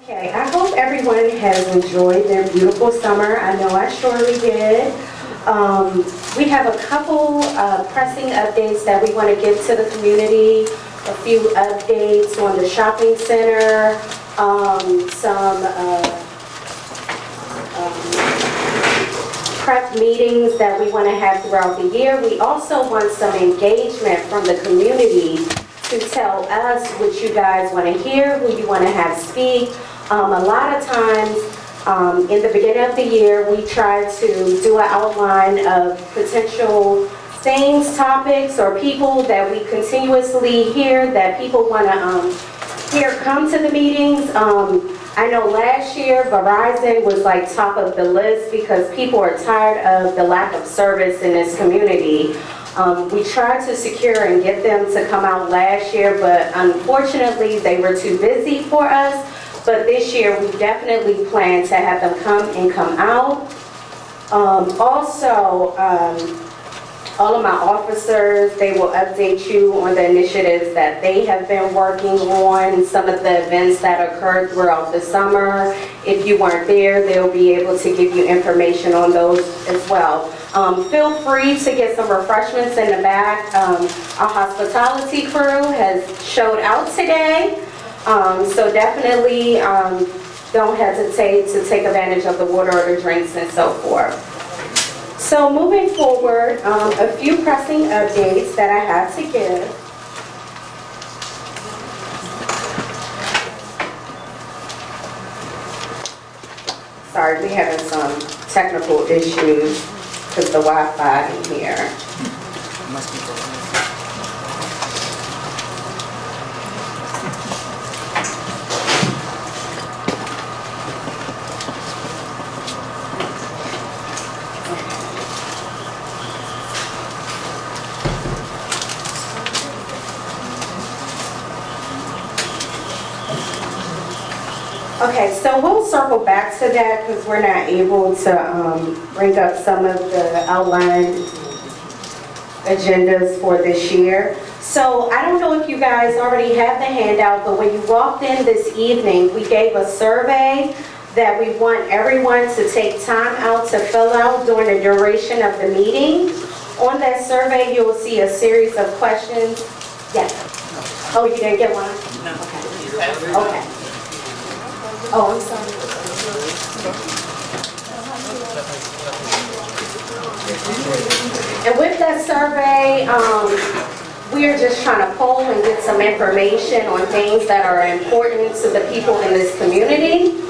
Okay, I hope everyone has enjoyed their beautiful summer. I know I surely did. We have a couple pressing updates that we want to give to the community. A few updates on the shopping center, some prep meetings that we want to have throughout the year. We also want some engagement from the community to tell us what you guys want to hear, who you want to have speak. A lot of times in the beginning of the year, we try to do an outline of potential things, topics, or people that we continuously hear that people want to hear come to the meetings. I know last year Verizon was like top of the list because people are tired of the lack of service in this community. We tried to secure and get them to come out last year, but unfortunately they were too busy for us. But this year we definitely plan to have them come out. Also, all of my officers, they will update you on the initiatives that they have been working on, some of the events that occurred throughout the summer. If you weren't there, they'll be able to give you information on those as well. Feel free to get some refreshments in the back. Our hospitality crew has showed out today, so definitely don't hesitate to take advantage of the water or the drinks and so forth. So moving forward, a few pressing updates that I have to give. Sorry, we're having some technical issues because the Wi-Fi in here. Must be broken. Okay, so we'll circle back to that because we're not able to bring up some of the outlined agendas for this year. So I don't know if you guys already have the handout, but when you walked in this evening, we gave a survey that we want everyone to take time out to fill out during the duration of the meeting. On that survey, you will see a series of questions. Yes. Oh, you didn't get one? No. Okay. Okay. Oh, I'm sorry. And with that survey, we are just trying to poll and get some information on things that are important to the people in this community.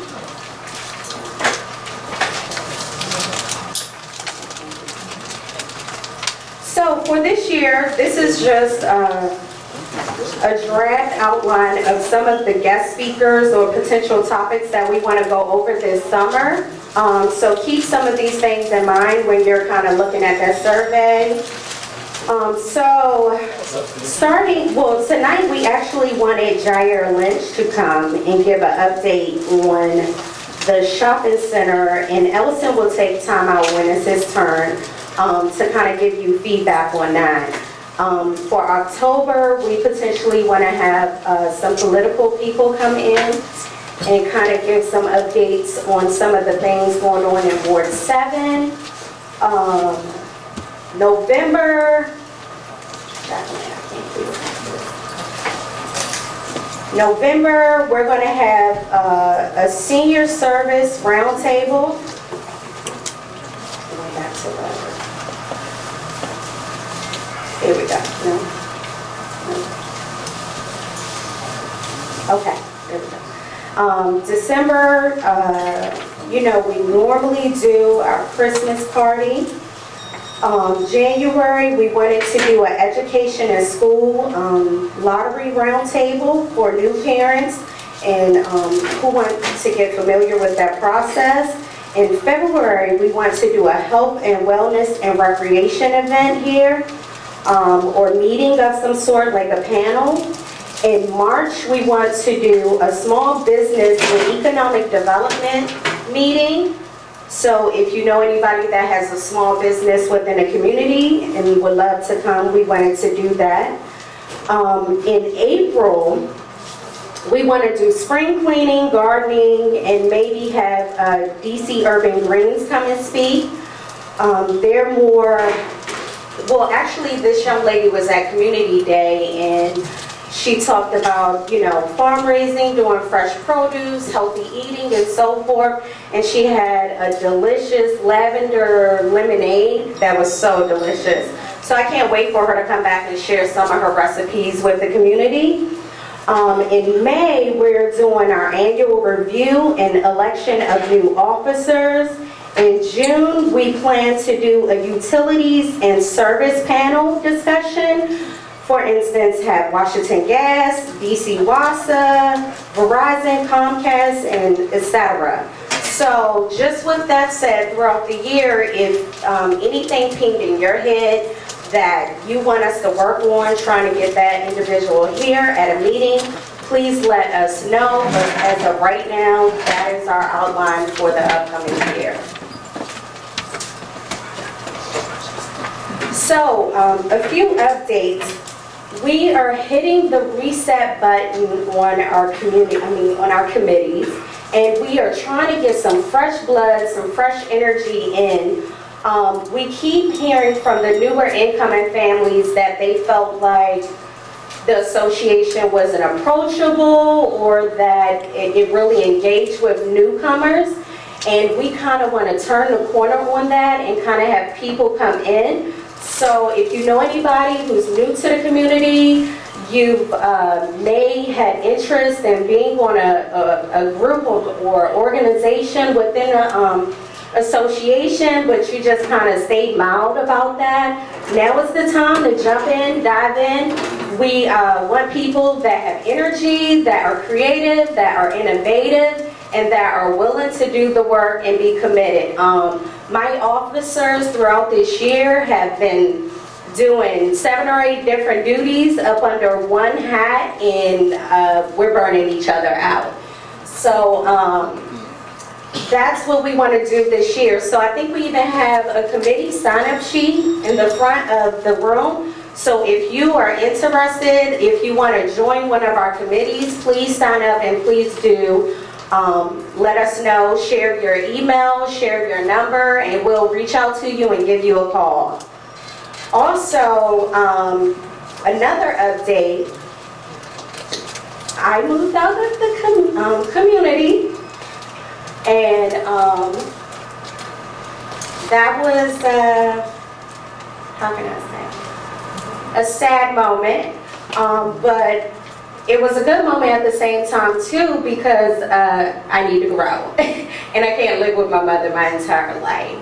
So for this year, this is just a draft outline of some of the guest speakers or potential topics that we want to go over this summer. So keep some of these things in mind when you're kind of looking at that survey. So starting, well, tonight we actually wanted Jair Lynch to come and give an update on the shopping center, and Ellison will take time out when it's his turn to kind of give you feedback on that. For October, we potentially want to have some political people come in and kind of give some updates on some of the things going on in Ward 7. November, we're going to have a senior service roundtable. Here we go. No? Okay, there we go. December, you know, we normally do our Christmas party. January, we wanted to do an education and school lottery roundtable for new parents and who want to get familiar with that process. In February, we want to do a health and wellness and recreation event here. Or meeting of some sort, like a panel. In March, we want to do a small business and economic development meeting. So if you know anybody that has a small business within a community and would love to come, we wanted to do that. In April, We want to do spring cleaning, gardening, and maybe have DC Urban Greens come and speak. They're more, well, actually this young lady was at Community Day and she talked about, you know, farm raising, doing fresh produce, healthy eating, and so forth. And she had a delicious lavender lemonade that was so delicious. So I can't wait for her to come back and share some of her recipes with the community. In May, we're doing our annual review and election of new officers. In June, we plan to do a utilities and service panel discussion. For instance, have Washington Gas, DC WASA, Verizon, Comcast, and etc. So just with that said, throughout the year, if anything pinged in your head that you want us to work on trying to get that individual here at a meeting, please let us know. But as of right now, that is our outline for the upcoming year. So a few updates. We are hitting the reset button on our on our committees, and we are trying to get some fresh blood, some fresh energy in. We keep hearing from the newer incoming families that they felt like the association wasn't approachable or that it really engaged with newcomers. And we kind of want to turn the corner on that and kind of have people come in. So if you know anybody who's new to the community, you may had interest in being on a group or organization within a association, but you just kind of stayed mild about that, now is the time to jump in, dive in. We want people that have energy, that are creative, that are innovative, and that are willing to do the work and be committed. My officers throughout this year have been doing 7 or 8 different duties up under one hat, and we're burning each other out. So that's what we want to do this year. So I think we even have a committee sign-up sheet in the front of the room. So if you are interested, if you want to join one of our committees, please sign up and please do. Let us know, share your email, share your number, and we'll reach out to you and give you a call. Also, another update, I moved out of the community, and that was, how can I say, a sad moment, but it was a good moment at the same time too, because I need to grow and I can't live with my mother my entire life.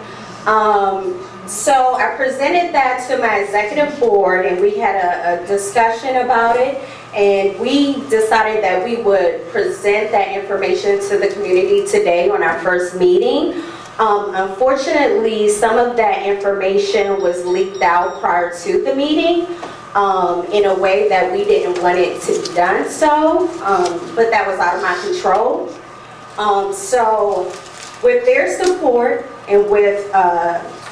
So I presented that to my executive board and we had a discussion about it, and we decided that we would present that information to the community today on our first meeting. Unfortunately, some of that information was leaked out prior to the meeting. In a way that we didn't want it to be done so, but that was out of my control. So with their support and with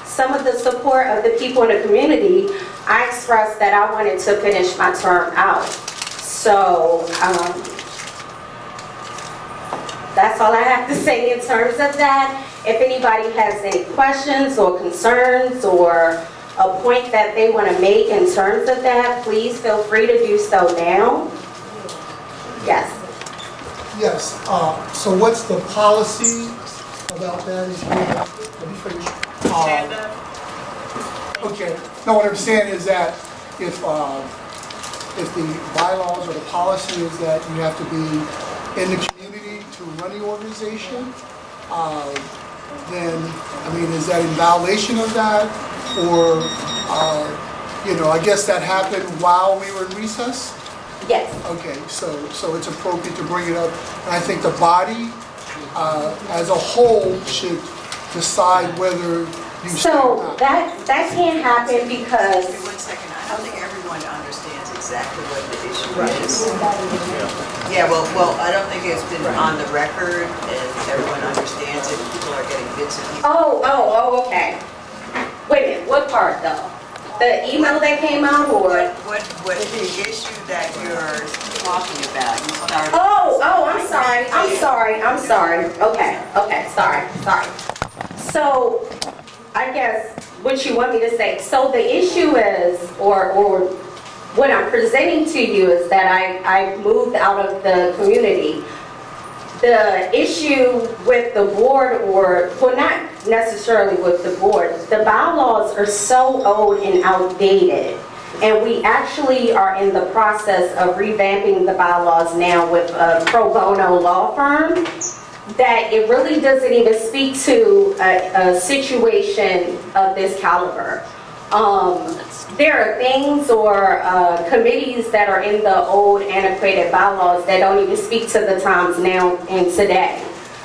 some of the support of the people in the community, I expressed that I wanted to finish my term out. So that's all I have to say in terms of that. If anybody has any questions or concerns or a point that they want to make in terms of that, please feel free to do so now. Yes. Yes. So what's the policy about that? Let me finish. Okay. No, what I'm saying is that if the bylaws or the policy is that you have to be in the community to run the organization, then, I mean, is that in violation of that? Or, you know, I guess that happened while we were in recess? Yes. Okay, so it's appropriate to bring it up. And I think the body, as a whole, should decide whether you stay or So not. that can't happen because, One second, I don't think everyone understands exactly what the issue is. Yeah, well, I don't think it's been on the record and everyone understands it. People are getting bits and pieces. oh, okay. Wait a minute, what part though? The email that came out or? What the issue that you're talking about. You started. Oh, I'm sorry. Okay, sorry. So, I guess what you want me to say, so the issue is, or what I'm presenting to you is that I moved out of the community. The issue with the board, or, well, not necessarily with the board, the bylaws are so old and outdated. And we actually are in the process of revamping the bylaws now with a pro bono law firm, that it really doesn't even speak to a situation of this caliber. There are things or committees that are in the old antiquated bylaws that don't even speak to the times now and today.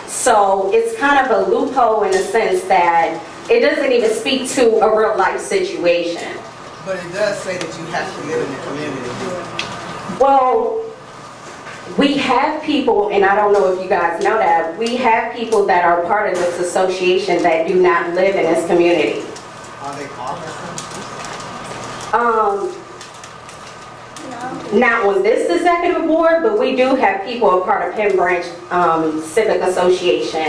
So it's kind of a loophole in the sense that it doesn't even speak to a real life situation. But it does say that you have to live in the community. Well, we have people, and I don't know if you guys know that, we have people that are part of this association that do not live in this community. Are they officers? Not on this executive board, but we do have people a part of Penn Branch Civic Association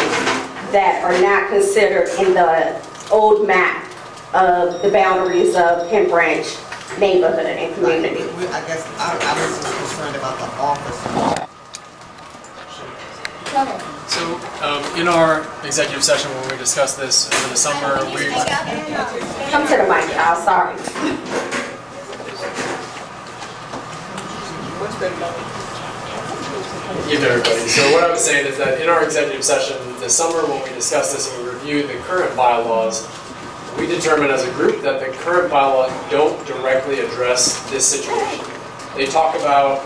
that are not considered in the old map of the boundaries of Penn Branch neighborhood and community. I guess I was just concerned about the officers. So, in our executive session when we discussed this over the summer, we... Come to the mic, y'all, sorry. Evening, everybody. So what I was saying is that in our executive session this summer when we discussed this and we reviewed the current bylaws, we determined as a group that the current bylaws don't directly address this situation. They talk about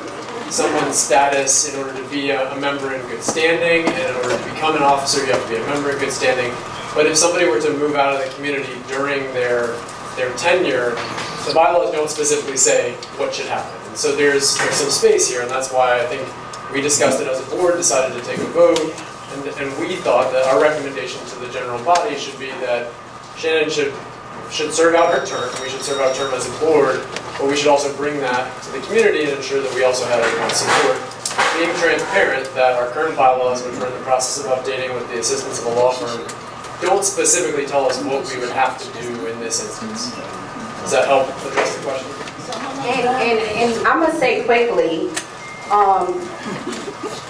someone's status in order to be a member in good standing, and in order to become an officer, you have to be a member in good standing. But if somebody were to move out of the community during their tenure, the bylaws don't specifically say what should happen. And so there's some space here, and that's why I think we discussed it as a board, decided to take a vote, and we thought that our recommendation to the general body should be that Shannon should serve out her term, we should serve out her term as a board, but we should also bring that to the community and ensure that we also have everyone's support. Being transparent that our current bylaws, which we're in the process of updating with the assistance of a law firm, don't specifically tell us what we would have to do in this instance. Does that help address the question? And I'm gonna say quickly,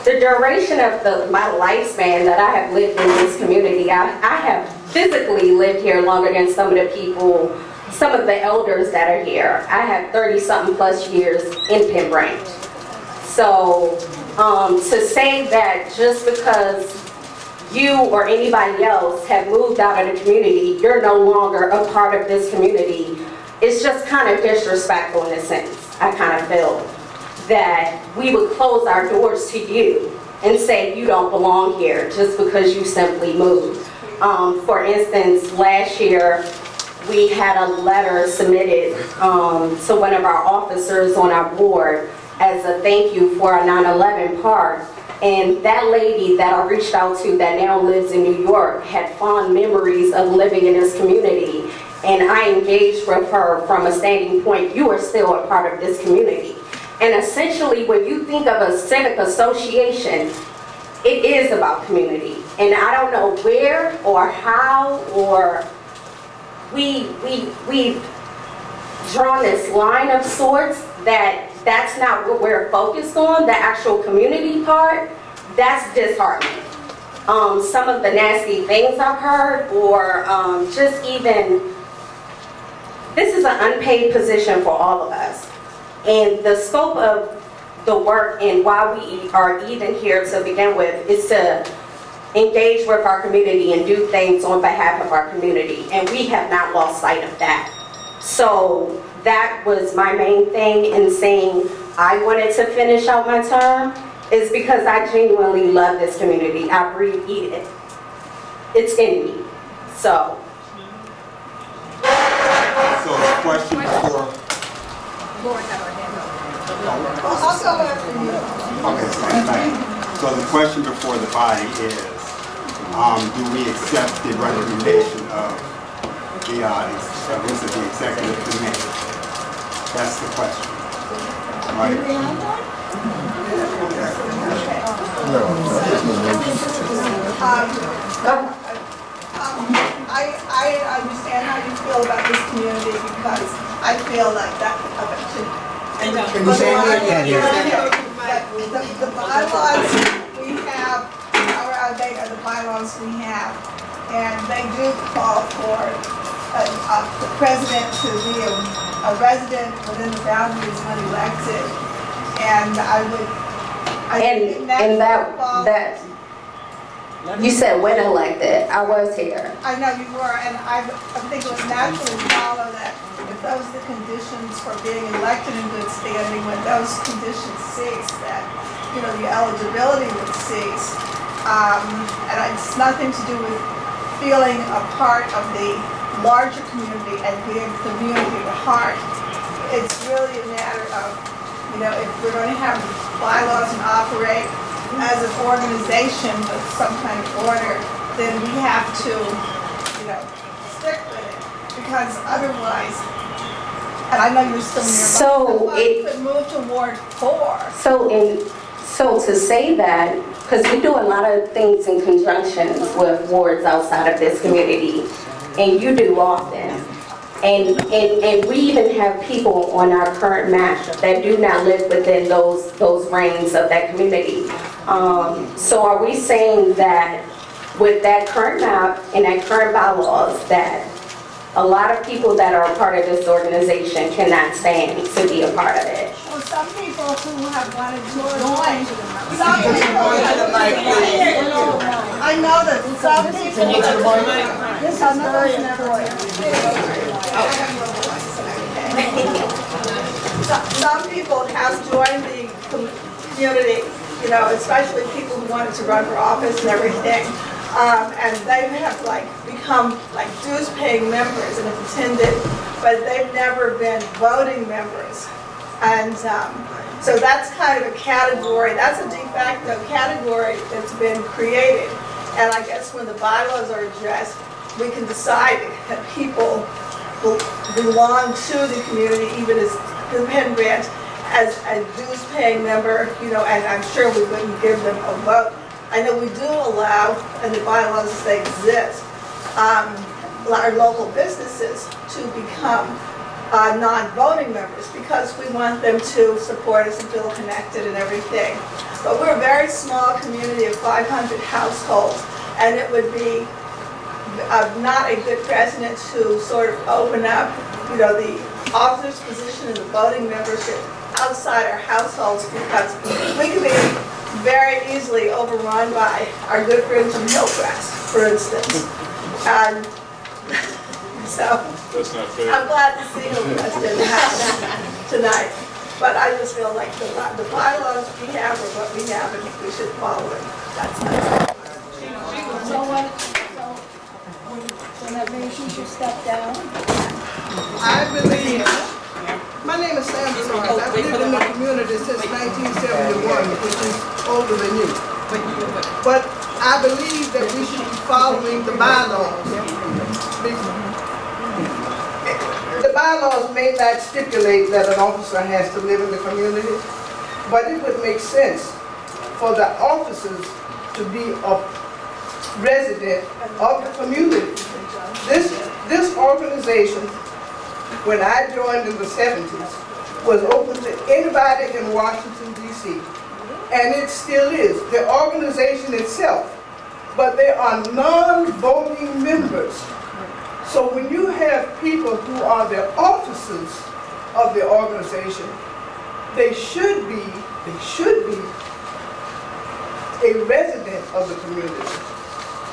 the duration of my lifespan that I have lived in this community, I have physically lived here longer than some of the people, some of the elders that are here. I have 30-something plus years in Penn Branch. So to say that just because you or anybody else have moved out of the community, you're no longer a part of this community, it's just kind of disrespectful in a sense. I kind of feel that we would close our doors to you and say you don't belong here just because you simply moved. For instance, last year we had a letter submitted to one of our officers on our board as a thank you for our 9/11 park. And that lady that I reached out to that now lives in New York had fond memories of living in this community. And I engaged with her from a standing point, you are still a part of this community. And essentially, when you think of a civic association, it is about community. And I don't know where or how or we've drawn this line of sorts that's not what we're focused on, the actual community part. That's disheartening. Some of the nasty things I've heard, or just even, this is an unpaid position for all of us. And the scope of the work and why we are even here to begin with is to engage with our community and do things on behalf of our community. And we have not lost sight of that. So that was my main thing in saying I wanted to finish out my term, is because I genuinely love this community. I breathe, eat it. It's in me. So. So the question before. Okay, thank you. So the question before the body is, do we accept the recommendation of the executive committee? That's the question. Right? I understand how you feel about this community because I feel like that. Can you say it? The bylaws we have are outdated, the bylaws we have, and they do call for the president to be a resident within the boundaries when elected, and I think that, you said when elected, I was here. I know you were, and I think it would naturally follow that if those are the conditions for being elected in good standing, when those conditions cease, that, you know, the eligibility would cease. And it's nothing to do with feeling a part of the larger community and being community at heart. It's really a matter of, you know, if we're going to have bylaws and operate as an organization with some kind of order, then we have to, you know, stick with it, because otherwise, and I know you're still nearby, we could move to Ward 4. So to say that, because we do a lot of things in conjunction with wards outside of this community, and you do often. And we even have people on our current map that do not live within those reigns of that community. So are we saying that with that current map and that current bylaws, that a lot of people that are a part of this organization cannot stand to be a part of it? Well, some people who have wanted to join, some people, I know that some people, this is very some people have joined the community, you know, especially people who wanted to run for office and everything. And they have become dues paying members and have attended, but they've never been voting members. And so that's kind of a category, that's a de facto category that's been created. And I guess when the bylaws are addressed, we can decide that people will belong to the community, even as the Penn branch, as a dues paying member, you know, and I'm sure we wouldn't give them a vote. I know we do allow, and the bylaws as they exist, our local businesses to become non-voting members because we want them to support us and feel connected and everything. But we're a very small community of 500 households, and it would be not a good precedent to sort of open up, you know, the officer's position and the voting membership outside our households, because we can be very easily overrun by our good friends from Hillcrest, for instance. And so I'm glad to see Hillcrest in the house tonight. But I just feel like the bylaws we have are what we have, and we should follow it. That's So that means she should step down? I believe, my name is Sandra Lawrence. I've lived in the community since 1971, which is older than you. But I believe that we should be following the bylaws. The bylaws may not stipulate that an officer has to live in the community, but it would make sense for the officers to be a resident of the community. This organization, when I joined in the 70s, was open to anybody in Washington, D.C. And it still is, the organization itself. But they are non-voting members. So when you have people who are the officers of the organization, they should be a resident of the community.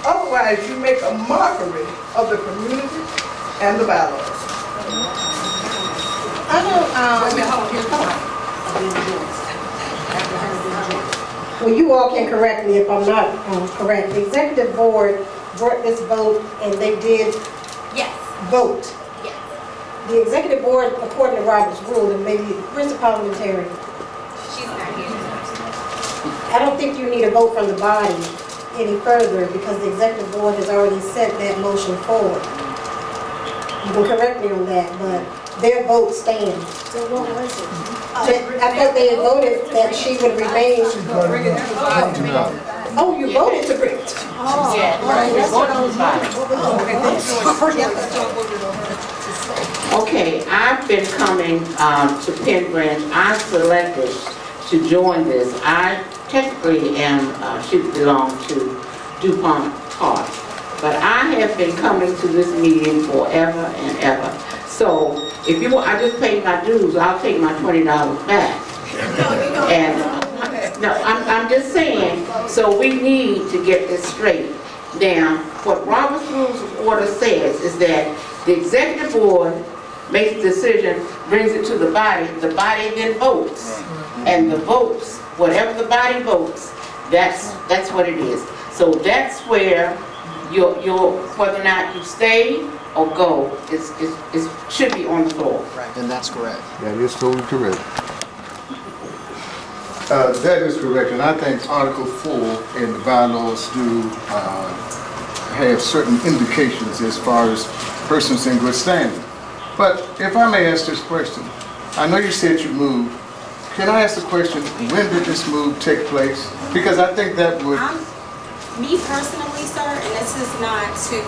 Otherwise, you make a mockery of the community and the bylaws. Well, you all can correct me if I'm not correct. The executive board brought this vote and they did vote. Yes. The executive board, according to Robert's rule, and maybe, where's the parliamentarian? She's not here. I don't think you need a vote from the body any further because the executive board has already sent that motion forward. You can correct me on that, but their vote stands. So what was it? I thought they had voted that she would remain. Oh, you voted to bring it. Okay, I've been coming to Penn Branch. I selected to join this. I technically should belong to DuPont Park, but I have been coming to this meeting forever and ever. So if you want, I just paid my dues, I'll take my $20 back. And no, I'm just saying, so we need to get this straight. Now, what Robert's Rules of Order says is that the executive board makes a decision, brings it to the body then votes. And the votes, whatever the body votes, that's what it is. So that's where your whether or not you stay or go should be on the floor. And that's correct. That is totally correct. That is correct, and I think Article 4 in the bylaws do have certain indications as far as persons in good standing. But if I may ask this question, I know you said you moved. Can I ask the question, when did this move take place? Because I think that would... Me personally, sir, and this is not to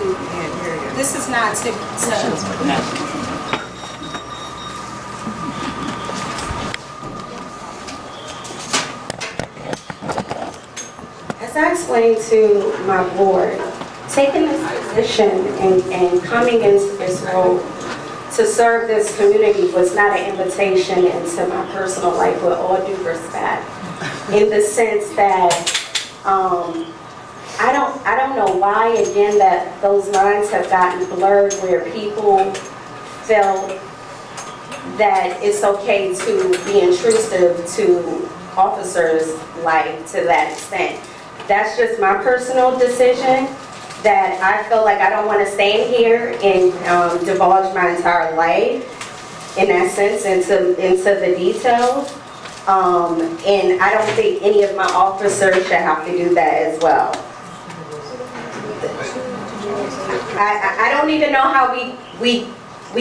As I explained to my board, taking this position and coming into this role to serve this community was not an invitation into my personal life, with all due respect, in the sense that I don't know why, again, that those lines have gotten blurred where people felt that it's okay to be intrusive to officers' life to that extent. That's just my personal decision, that I feel like I don't want to stand here and divulge my entire life, in that sense, into the details. And I don't think any of my officers should have to do that as well. I don't even know how we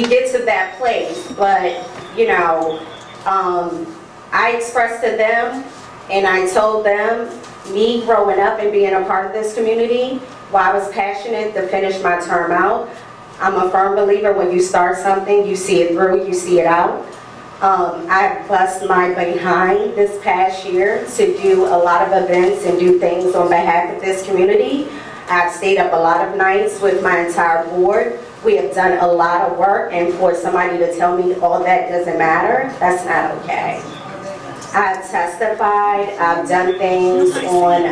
get to that place, but, you know, I expressed to them and I told them, me growing up and being a part of this community, while I was passionate to finish my term out, I'm a firm believer when you start something, you see it through, you see it out. I bust my behind this past year to do a lot of events and do things on behalf of this community. I've stayed up a lot of nights with my entire board. We have done a lot of work, and for somebody to tell me all that doesn't matter, that's not okay. I've testified, I've done things on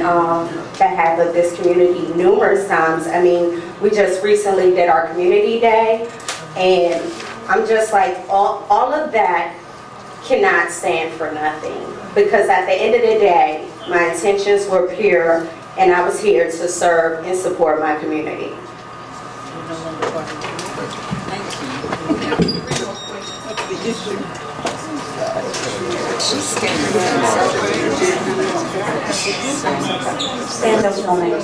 behalf of this community numerous times. I mean, we just recently did our community day, and I'm just like, all of that cannot stand for nothing. Because at the end of the day, my intentions were pure, and I was here to serve and support my community. Stand up, woman.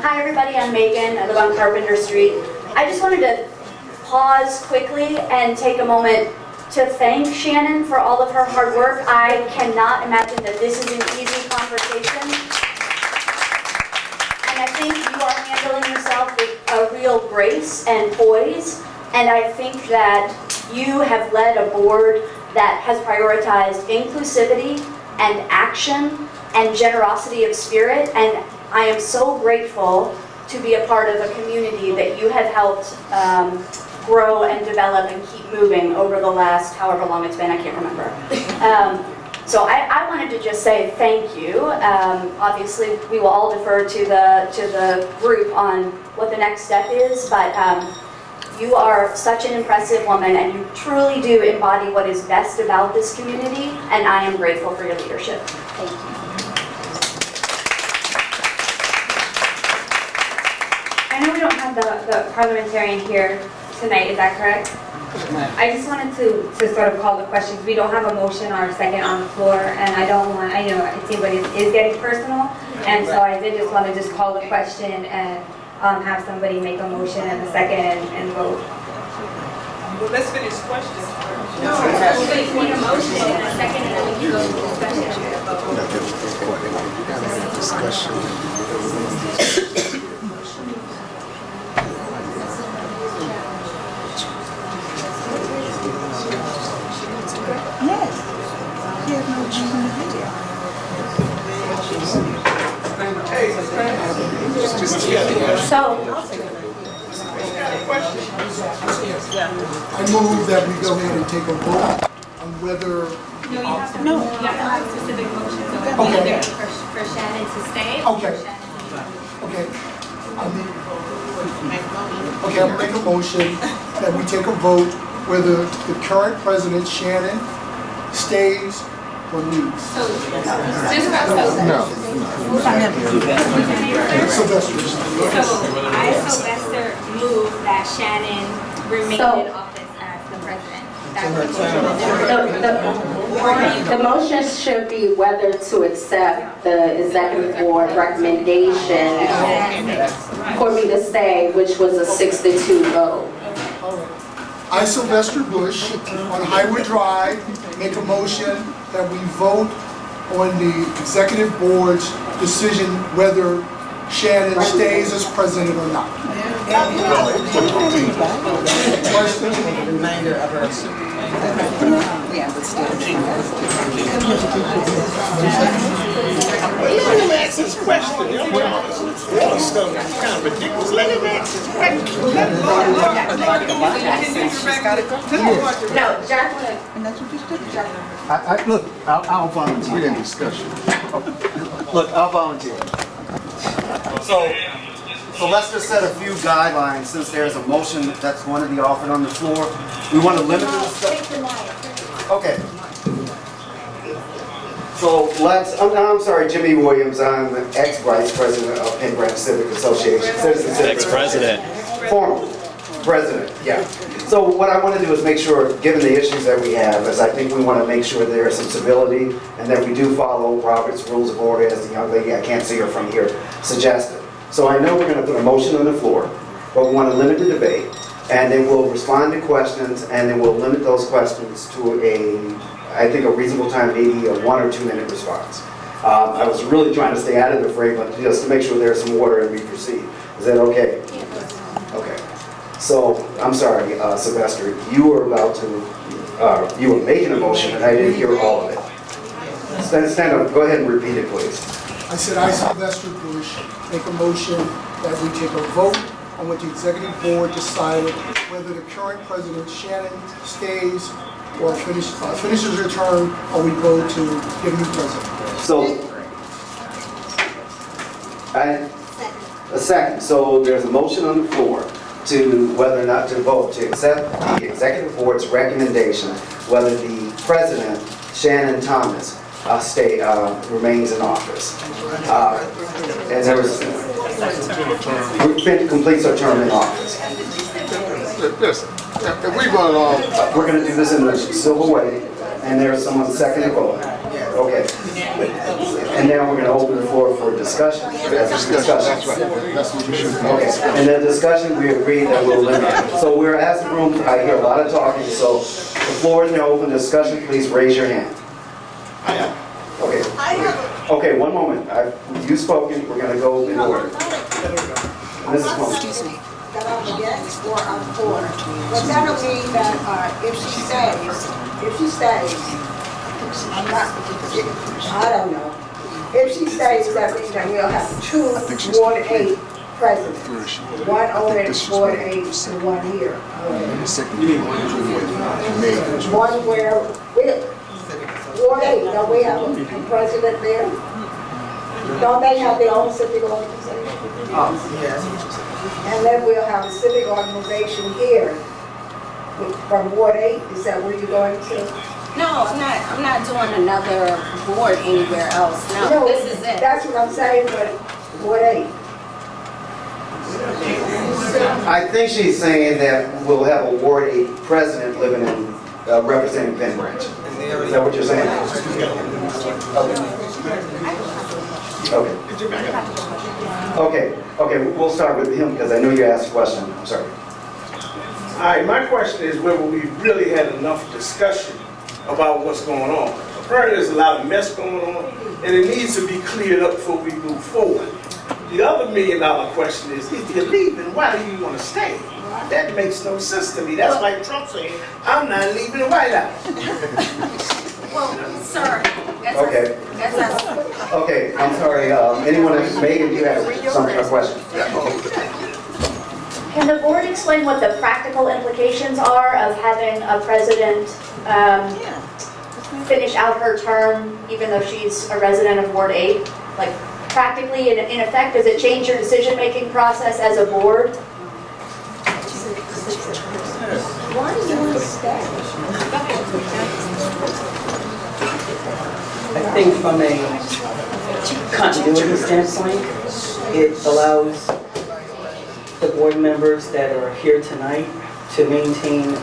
Hi everybody, I'm Megan. I live on Carpenter Street. I just wanted to pause quickly and take a moment to thank Shannon for all of her hard work. I cannot imagine that this is an easy conversation. And I think you are handling yourself with a real grace and poise. And I think that you have led a board that has prioritized inclusivity and action and generosity of spirit. And I am so grateful to be a part of a community that you have helped grow and develop and keep moving over the last however long it's been, I can't remember. So I wanted to just say thank you. Obviously, we will all defer to the group on what the next step is, but you are such an impressive woman, and you truly do embody what is best about this community, and I am grateful for your leadership. Thank you. I know we don't have the parliamentarian here tonight, is that correct? I just wanted to sort of call the questions. We don't have a motion or a second on the floor, and I know it seems like it is getting personal, and so I did just want to just call the question and have somebody make a motion and a second and vote. Well, let's finish questions first. No, we need a motion and a second and then we can go to discussion and I move that we go ahead and take a vote on whether, No, you have to, you have to have a specific motion, so it would be either for Shannon to stay or for Okay. Shannon to leave. okay, I'll make a motion that we take a vote whether the current president, Shannon, stays or leaves. So, just so. No. Sylvester. So, I, Sylvester, move that Shannon remain So- in office as the president. That's The motion should be whether to accept the executive board recommendation for me to stay, which was a 6-2 vote. I, Sylvester Bush, on Highway Drive, make a motion that we vote on the executive board's decision whether Shannon stays as president or not. Question? Remainder of her. We understand. Let him ask his question. It's kind of ridiculous. Let him ask his question. No, Jacqueline. Look, I'll volunteer. We're in discussion. Look, I'll volunteer. So Lester set a few guidelines since there's a motion that's going to be offered on the floor. We want to limit the discussion. Okay. So I'm sorry, Jimmy Williams. I'm the ex-vice president of Penn Civic Association. Ex-president. Former president, yeah. So what I want to do is make sure, given the issues that we have, is I think we want to make sure there is some civility and that we do follow Robert's Rules of Order, as the young lady, I can't see her from here, suggested. So I know we're going to put a motion on the floor, but we want to limit the debate, and then we'll respond to questions, and then we'll limit those questions to I think a reasonable time, maybe a 1 or 2 minute response. I was really trying to stay out of the fray, but just to make sure there's some order and we proceed. Is that okay? Okay. So, I'm sorry, Sylvester, you were about to, you were making a motion and I didn't hear all of it. Stand up, go ahead and repeat it, please. I said, I, Sylvester Bush, make a motion that we take a vote on what the executive board decided whether the current president, Shannon, stays or finishes her term, or we go to get a new president. So, a second. So there's a motion on the floor to whether or not to vote to accept the executive board's recommendation whether the president, Shannon Thomas, remains in office. And there was completes her term in office. Listen, if we run along, We're going to do this in the civil way, and there's someone second to vote. Okay. And now we're going to open the floor for discussion. that's right. That's what we should do. Okay, and then discussion, we agreed that we'll limit it. So we're as a room, I hear a lot of talking, so the floor is now open. Discussion, please raise your hand. Okay. Okay, one moment. You've spoken, we're going to go in order. Mrs. Combs. Excuse me. That I'm against or I'm for. But that don't mean that if she stays, I'm not, I don't know. If she stays, that means that we'll have 2 Ward 8 presidents. One on Ward 8 and one here. One where, Ward 8, don't we have a president there? Don't they have their own civic organization? Yes. And then we'll have a civic organization here from Ward 8. Is that where you're going to? No, I'm not doing another board anywhere else. No, this is it. That's what I'm saying, but Ward 8. I think she's saying that we'll have a Ward 8 president living in, representing Penn Branch. Is that what you're saying? Okay. Okay, we'll start with him because I know you asked a question. I'm sorry. All right, my question is whether we really had enough discussion about what's going on. Apparently there's a lot of mess going on, and it needs to be cleared up before we move forward. The other $1 million question is, if you're leaving, why do you want to stay? That makes no sense to me. That's like Trump saying, I'm not leaving the White House. Well, sir, Okay. Okay, I'm sorry. Anyone else? Megan, you have a question? Can the board explain what the practical implications are of having a president finish out her term even though she's a resident of Ward 8? Like, practically, in effect, does it change your decision-making process as a board? Why do you want to stay? I think from a continuity standpoint, it allows the board members that are here tonight to maintain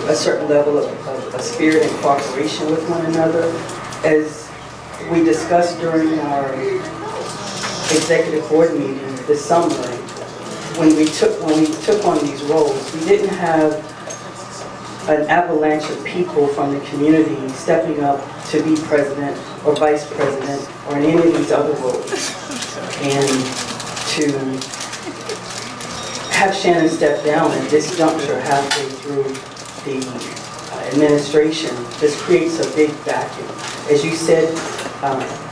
a certain level of spirit and cooperation with one another. As we discussed during our executive board meeting this summer, when we took on these roles, we didn't have an avalanche of people from the community stepping up to be president or vice president or in any of these other roles. And to have Shannon step down at this juncture halfway through the administration, this creates a big vacuum. As you said,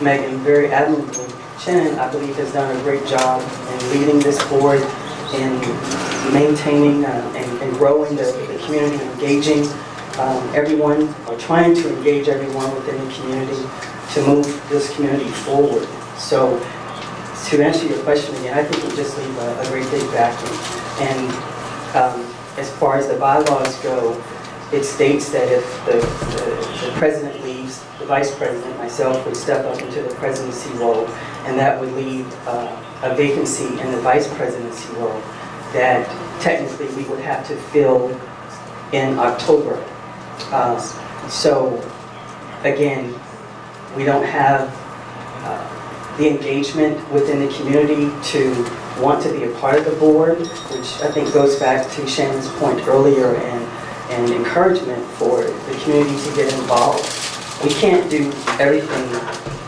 Megan, very admirably, Shannon, I believe, has done a great job in leading this board, in maintaining and growing the community, engaging everyone, or trying to engage everyone within the community to move this community forward. So to answer your question again, I think we just leave a great big vacuum. And as far as the bylaws go, it states that if the president leaves, the vice president, myself, would step up into the presidency role, and that would leave a vacancy in the vice presidency role that technically we would have to fill in October. So again, we don't have the engagement within the community to want to be a part of the board, which I think goes back to Shannon's point earlier, and encouragement for the community to get involved. We can't do everything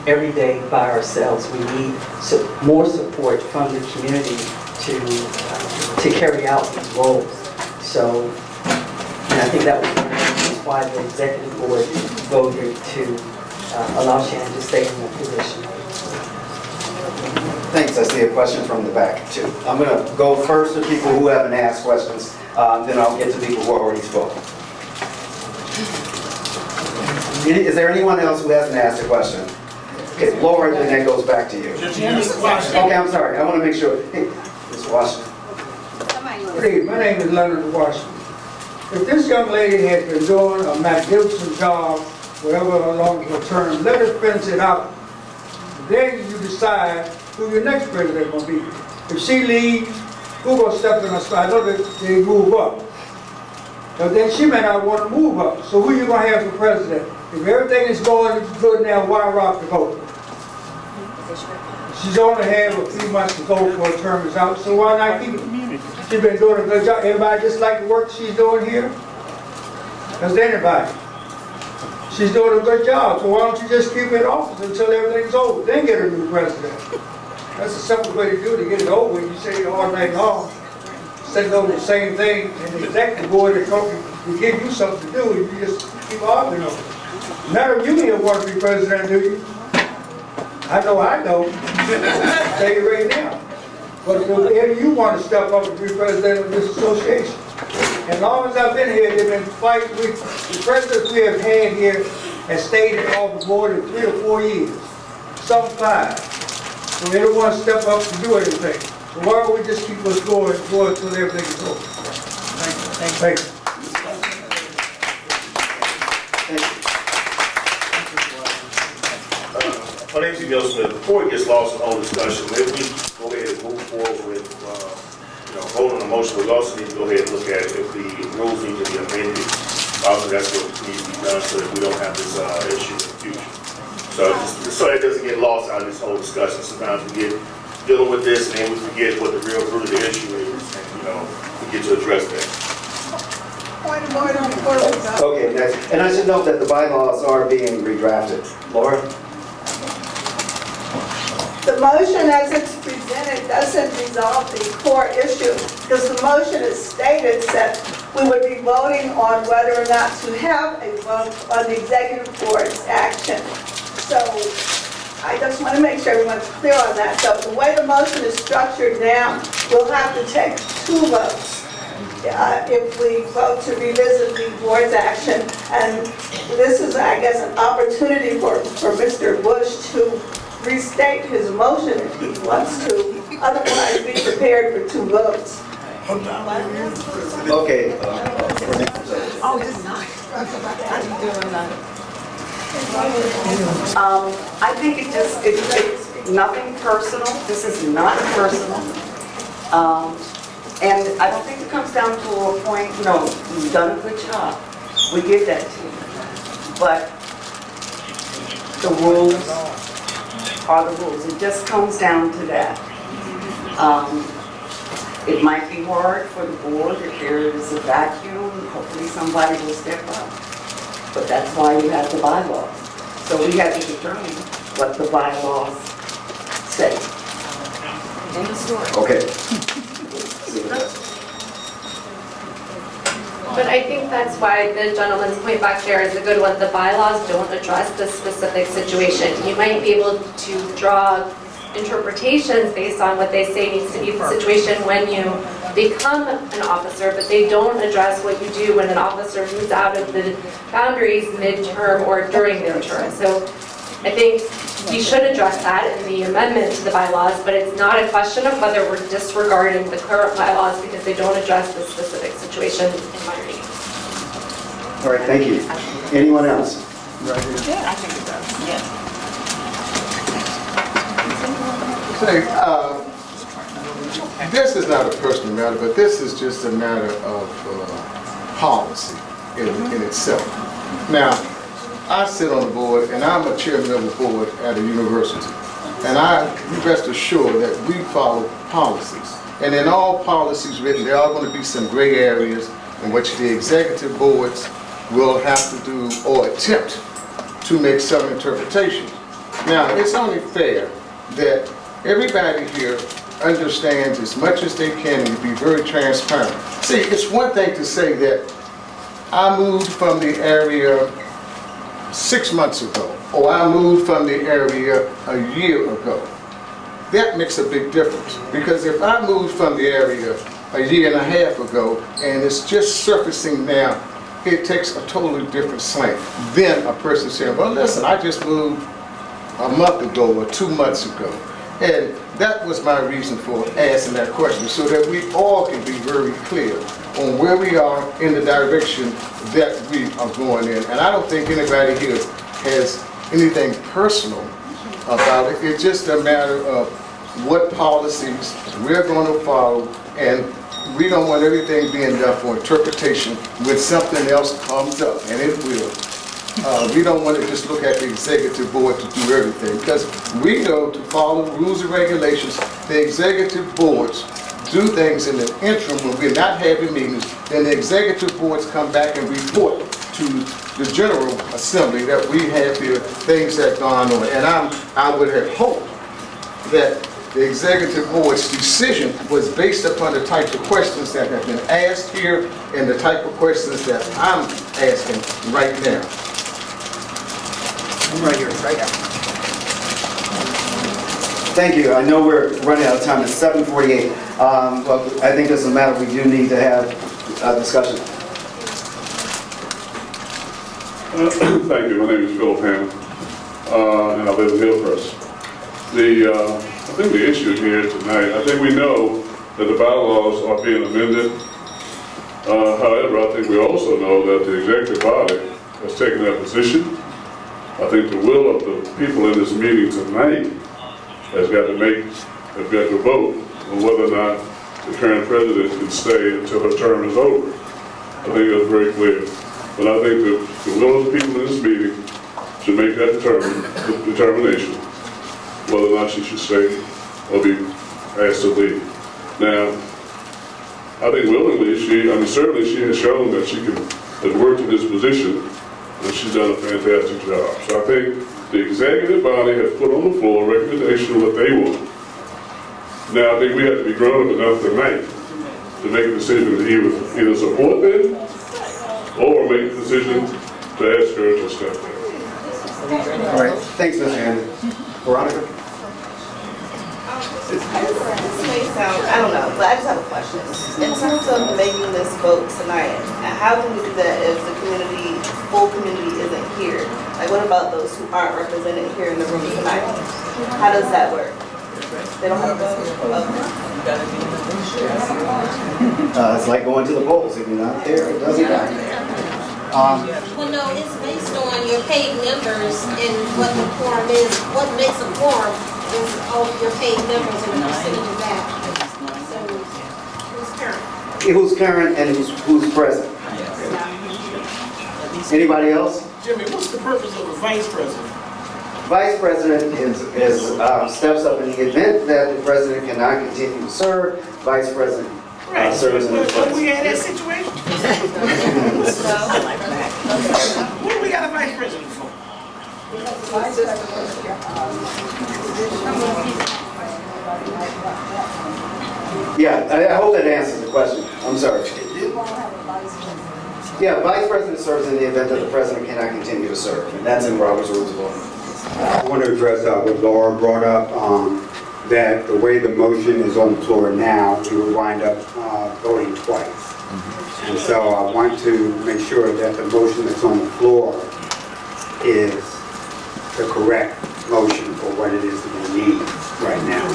every day by ourselves. We need more support from the community to carry out these roles. So, and I think that was one of the reasons why the executive board voted to allow Shannon to stay in that position. Thanks. I see a question from the back, too. I'm going to go first to people who haven't asked questions, then I'll get to people who already spoke. Is there anyone else who hasn't asked a question? Okay, Laura, then that goes back to you. Okay, I'm sorry. I want to make sure. Hey, Mr. Washington. Hey, my name is Leonard Washington. If this young lady has been doing a magnificent job, whatever along her term, let her finish it out. Then you decide who your next president will be. If she leaves, who will step in her spot? I know that they move up. But then she may not want to move up. So who you going to have for president? If everything is going good now, why rock the boat? She's only had a few months to go before her term is out, so why not keep it? She's been doing a good job. Everybody just like the work she's doing here? Does anybody? She's doing a good job, so why don't you just keep her in office until everything's over, then get a new president? That's a simple way to do it, to get it over when you say all night long. Instead of doing the same thing, and the executive board they give you something to do, and you just keep arguing over it. None of you here want to be president, do you? I know I don't. I'll tell you right now. But if you want to step up and be president of this association, as long as I've been here, they've been fighting. The presidents we have had here have stayed in office more than 3 or 4 years, some 5. So they don't want to step up and do anything. So why don't we just keep us going until everything is over? Thank you. My name is Smith. Before it gets lost in all discussion, maybe we go ahead and move forward with, vote on the motion. We also need to go ahead and look at if the rules need to be amended. Also, that's what needs to be done so that we don't have this issue in the future. So just so that doesn't get lost out of this whole discussion. Sometimes we get dealing with this and then we forget what the real root of the issue is, and we get to address that. Point of order before we go. Okay, next. And I should note that the bylaws are being redrafted. Laura? The motion as it's presented doesn't resolve the core issue, because the motion is stated that we would be voting on whether or not to have a vote on the executive board's action. So I just want to make sure everyone's clear on that. So the way the motion is structured now, we'll have to take 2 votes if we vote to revisit the board's action. And this is, I guess, an opportunity for Mr. Bush to restate his motion if he wants to, otherwise be prepared for 2 votes. Okay. Oh, this is nice. How you doing, I think it's nothing personal. This is not personal. And I don't think it comes down to a point, you've done a good job. We give that to you. But the rules are the rules. It just comes down to that. It might be hard for the board if there is a vacuum. Hopefully somebody will step up. But that's why you have the bylaws. So we have to determine what the bylaws say. End of story. Okay. But I think that's why the gentleman's point back there is a good one. The bylaws don't address the specific situation. You might be able to draw interpretations based on what they say needs to be the situation when you become an officer, but they don't address what you do when an officer moves out of the boundaries mid-term or during their term. So I think we should address that in the amendment to the bylaws, but it's not a question of whether we're disregarding the current bylaws because they don't address the specific situation in my reading. All right, thank you. Anyone else? Yeah, I think it does. Yes. This is not a personal matter, but this is just a matter of policy in itself. Now, I sit on the board, and I'm a chairman of the board at a university. And I rest assured that we follow policies. And in all policies written, there are going to be some gray areas in which the executive boards will have to do or attempt to make some interpretations. Now, it's only fair that everybody here understands as much as they can and be very transparent. See, it's one thing to say that I moved from the area 6 months ago, or I moved from the area a year ago. That makes a big difference, because if I moved from the area a year and a half ago and it's just surfacing now, it takes a totally different slant than a person saying, well, listen, I just moved a month ago or 2 months ago. And that was my reason for asking that question, so that we all can be very clear on where we are in the direction that we are going in. And I don't think anybody here has anything personal about it. It's just a matter of what policies we're going to follow, and we don't want everything being done for interpretation when something else comes up, and it will. We don't want to just look at the executive board to do everything, because we know to follow rules and regulations. The executive boards do things in the interim when we're not having meetings. Then the executive boards come back and report to the General Assembly that we have here things that gone on. And I would have hoped that the executive board's decision was based upon the type of questions that have been asked here and the type of questions that I'm asking right now. Right here, right here. Thank you. I know we're running out of time. It's 7:48. But I think this is a matter we do need to have a discussion. Thank you. My name is Phil Penn, and I live in Hillcrest. I think the issue here tonight, I think we know that the bylaws are being amended. However, I think we also know that the executive body has taken that position. I think the will of the people in this meeting tonight has got to vote on whether or not the current president can stay until her term is over. I think that's very clear. But I think the will of the people in this meeting should make that determination, whether or not she should stay or be asked to leave. Now, I think willingly, certainly she has shown that she can work in this position, and she's done a fantastic job. So I think the executive body has put on the floor a recommendation of what they want. Now, I think we have to be grown up enough tonight to make a decision to either support them or make a decision to ask her to step down. All right, thanks, Mr. Hammond. Veronica? This may sound, I don't know, but I just have a question. In terms of making this vote tonight, how can we do that if the community, full community isn't here? Like, what about those who aren't represented here in the room tonight? How does that work? They don't have a vote? It's like going to the polls. If you're not there, it doesn't matter. Well, no, it's based on your paid members and what the quorum is. What makes a quorum is all your paid members and the percentage of that. So, who's current? Who's current and who's present? Anybody else? Jimmy, what's the purpose of the vice president? Vice president steps up in the event that the president cannot continue to serve. Vice president serves in his place. We had that situation. What do we got a vice president for? Yeah, I hope that answers the question. I'm sorry. Yeah, vice president serves in the event that the president cannot continue to serve, and that's in Robert's Rules of Order. I want to address what Laura brought up, that the way the motion is on the floor now, we will wind up voting twice. And so I want to make sure that the motion that's on the floor is the correct motion for what it is that we need right now.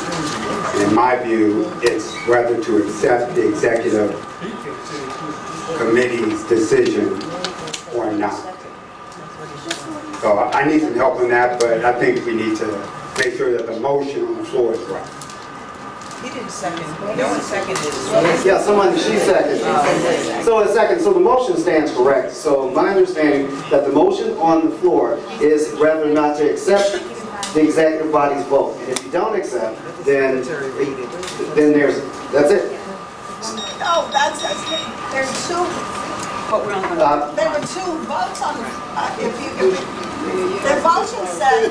And in my view, it's whether to accept the executive committee's decision or not. So I need some help on that, but I think we need to make sure that the motion on the floor is right. He didn't second. No one seconded it. Yeah, she seconded. So a second, so the motion stands correct. So my understanding that the motion on the floor is whether or not to accept the executive body's vote. And if you don't accept, then that's it. No, there's two. There were two votes on, the motion said,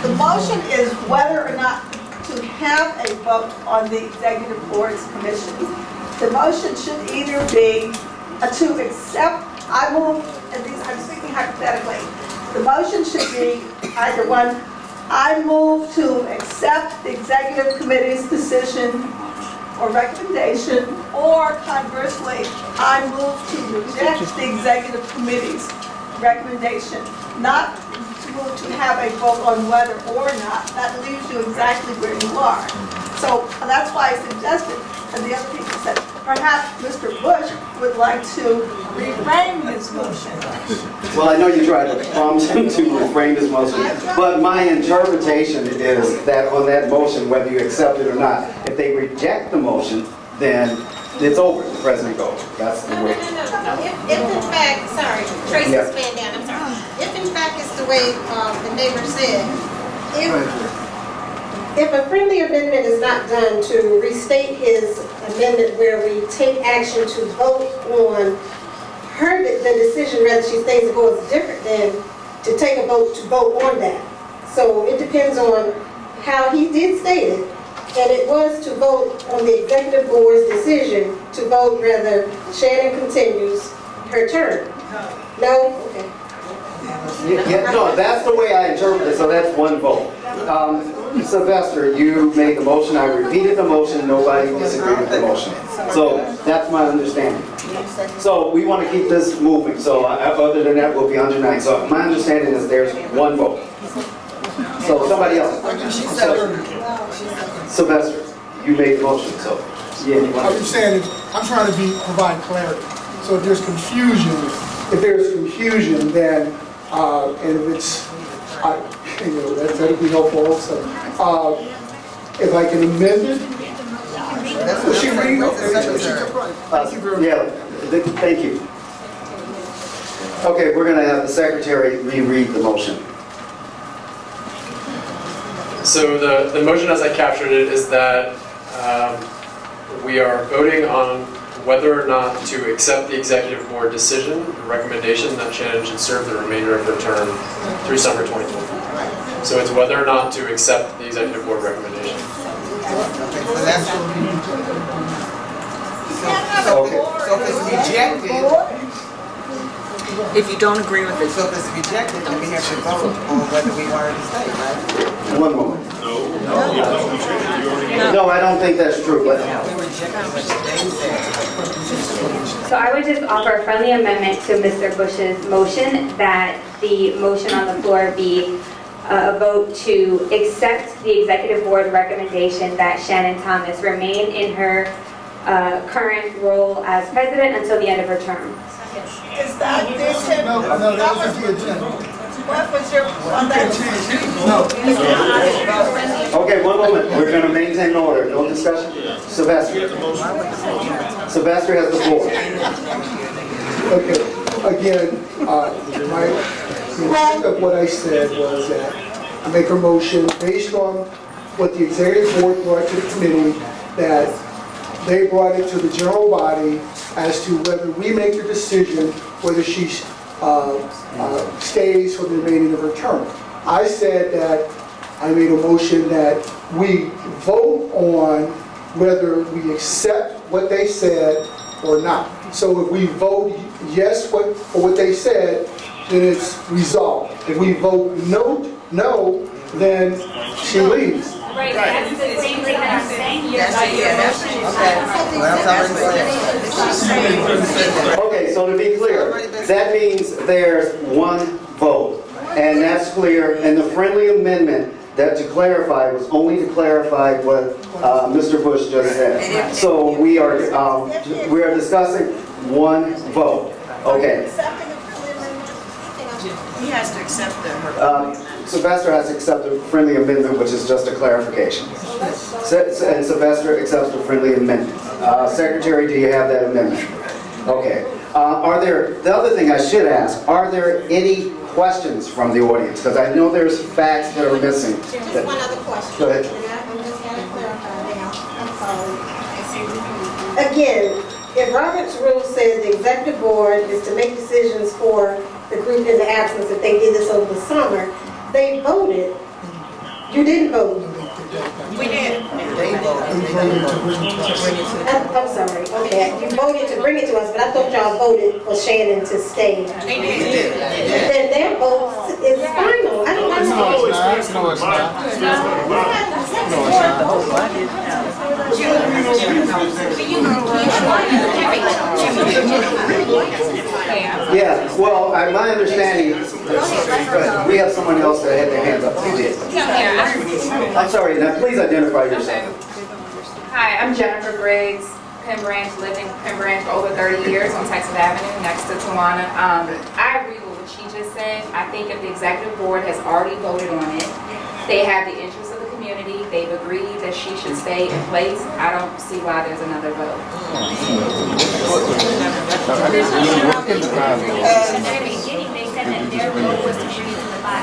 the motion is whether or not to have a vote on the executive board's commission. The motion should either be to accept, I move, and these, I'm speaking hypothetically, the motion should be either one, I move to accept the executive committee's decision or recommendation, or conversely, I move to reject the executive committee's recommendation, not to move to have a vote on whether or not. That leaves you exactly where you are. So that's why I suggested, and the other people said, perhaps Mr. Bush would like to reframe his motion. Well, I know you tried to prompt him to reframe his motion, but my interpretation is that on that motion, whether you accept it or not, if they reject the motion, then it's over. The president goes. That's the way. No. If in fact, sorry, Tracy's Yeah. fan down, I'm sorry. If in fact it's the way the neighbor said, If a friendly amendment is not done to restate his amendment where we take action to vote on the decision whether she stays or goes is different than to take a vote to vote on that. So it depends on how he did state it. And it was to vote on the executive board's decision to vote whether Shannon continues her term. No? Okay. Yeah, no, that's the way I interpret it, so that's one vote. Sylvester, you made the motion, I repeated the motion, nobody disagreed with the motion. So that's my understanding. So we want to keep this moving, so other than that, we'll be under 9. So my understanding is there's one vote. So somebody else. Sylvester, you made the motion, so. Yeah, you want I'm saying, I'm trying to provide clarity. So if there's confusion, then, and if it's, that'll be helpful also. If I can amend it, will she read? Yeah, thank you. Okay, we're gonna have the secretary reread the motion. So the motion as I captured it is that we are voting on whether or not to accept the executive board decision, the recommendation that Shannon should serve the remainder of her term through summer 2020. So it's whether or not to accept the executive board recommendation. So if it's rejected, if you don't agree with it, so if it's rejected, then we have to vote on whether we want her to stay, right? One moment. No, I don't think that's true, but So I would just offer a friendly amendment to Mr. Bush's motion, that the motion on the floor be a vote to accept the executive board recommendation that Shannon Thomas remain in her current role as president until the end of her term. Is that this? No, that was the agenda. What was your, on that? okay, one moment. We're gonna maintain order. No discussion. Sylvester. Sylvester has the floor. Okay, again, the intent of what I said was that I make a motion based on what the executive board brought to the committee, that they brought it to the general body as to whether we make the decision whether she stays for the remaining of her term. I said that I made a motion that we vote on whether we accept what they said or not. So if we vote yes for what they said, then it's resolved. If we vote no, then she leaves. Right, that's the same thing that I'm saying here. Okay, so to be clear, that means there's one vote, and that's clear. And the friendly amendment that to clarify was only to clarify what Mr. Bush just said. So we are discussing one vote. Okay. He has to accept her. Sylvester has to accept the friendly amendment, which is just a clarification. And Sylvester accepts the friendly amendment. Secretary, do you have that amendment? Okay. The other thing I should ask, are there any questions from the audience? Because I know there's facts that are missing. Just one other question. Go ahead. I'm just going to clarify now. I'm sorry. Again, if Robert's rule says the executive board is to make decisions for the group in the absence, if they did this over the summer, they voted. You didn't vote. We did. They voted. I'm sorry, okay. You voted to bring it to us, but I thought y'all voted for Shannon to stay. They did. Then their vote is final. I don't understand. No, it's not. Yeah, well, my understanding, we have someone else that had their hands up. Who did? I'm sorry, now please identify yourself. Hi, I'm Jennifer Briggs, Penn Branch, lived in Penn Branch for over 30 years on Texas Avenue next to Tawana. I agree with what she just said. I think if the executive board has already voted on it, they have the interest of the community, they've agreed that she should stay in place, I don't see why there's another vote.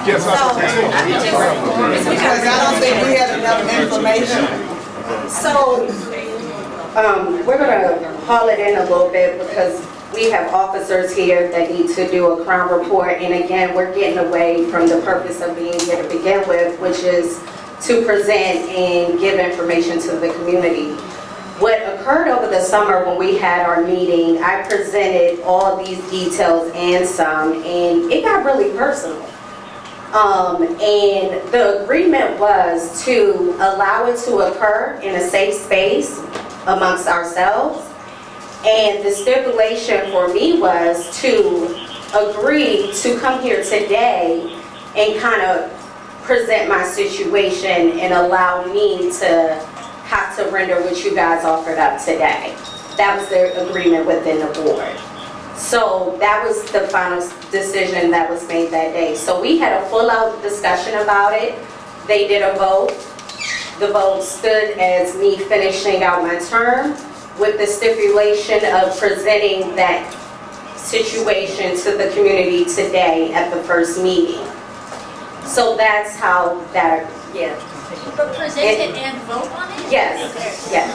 Yes, because I don't think we have enough information. So, we're gonna haul it in a little bit because we have officers here that need to do a crime report, and again, we're getting away from the purpose of being here to begin with, which is to present and give information to the community. What occurred over the summer when we had our meeting, I presented all these details and some, and it got really personal. And the agreement was to allow it to occur in a safe space amongst ourselves. And the stipulation for me was to agree to come here today and kind of present my situation and allow me to have to render what you guys offered up today. That was the agreement within the board. So that was the final decision that was made that day. So we had a full-out discussion about it. They did a vote. The vote stood as me finishing out my term with the stipulation of presenting that situation to the community today at the first meeting. So that's how that, yeah. But present it and vote on it? Yes, yes.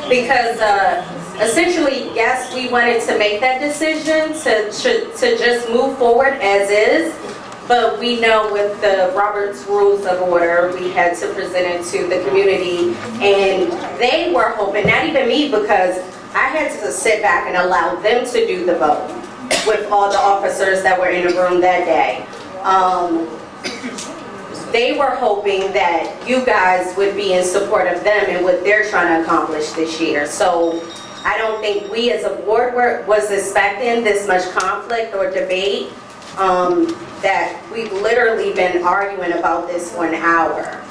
Because essentially, yes, we wanted to make that decision to just move forward as is, but we know with the Robert's Rules of Order, we had to present it to the community, and they were hoping, not even me, because I had to sit back and allow them to do the vote with all the officers that were in the room that day. They were hoping that you guys would be in support of them and what they're trying to accomplish this year. So I don't think we as a board was expecting this much conflict or debate, that we've literally been arguing about this for an hour.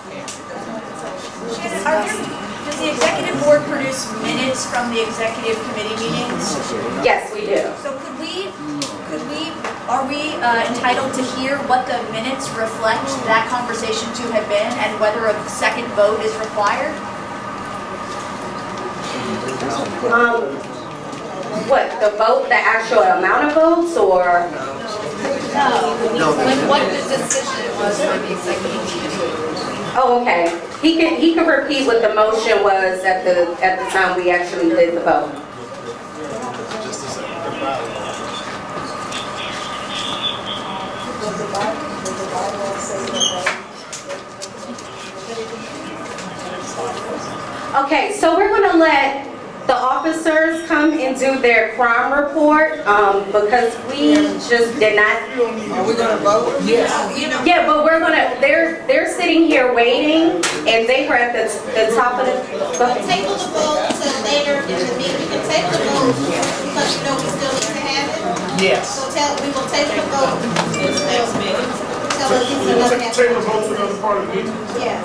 Does the executive board produce minutes from the executive committee meetings? Yes, we do. So are we entitled to hear what the minutes reflect that conversation to have been and whether a second vote is required? What, the vote, the actual amount of votes, or? No. What the decision was for the executive meeting. Oh, okay. He can repeat what the motion was at the time we actually did the vote. Okay, so we're going to let the officers come and do their crime report, because we just did not. Are we gonna vote? Yes. Yeah, but we're gonna. They're sitting here waiting, and they were at the top of the. Table the vote till later in the meeting. We can table the vote because you know we still need to have it. Yes. So we will table the vote. Next meeting. Tell us We'll take the vote to another part of the meeting. Yeah.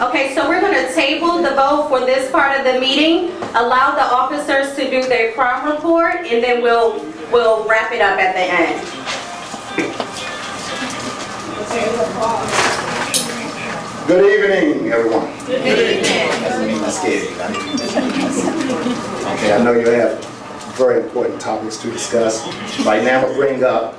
Okay, so we're going to table the vote for this part of the meeting, allow the officers to do their crime report, and then we'll wrap it up at the end. Good evening, everyone. Good evening. I'm scared. Okay, I know you have very important topics to discuss. Right now, we'll bring up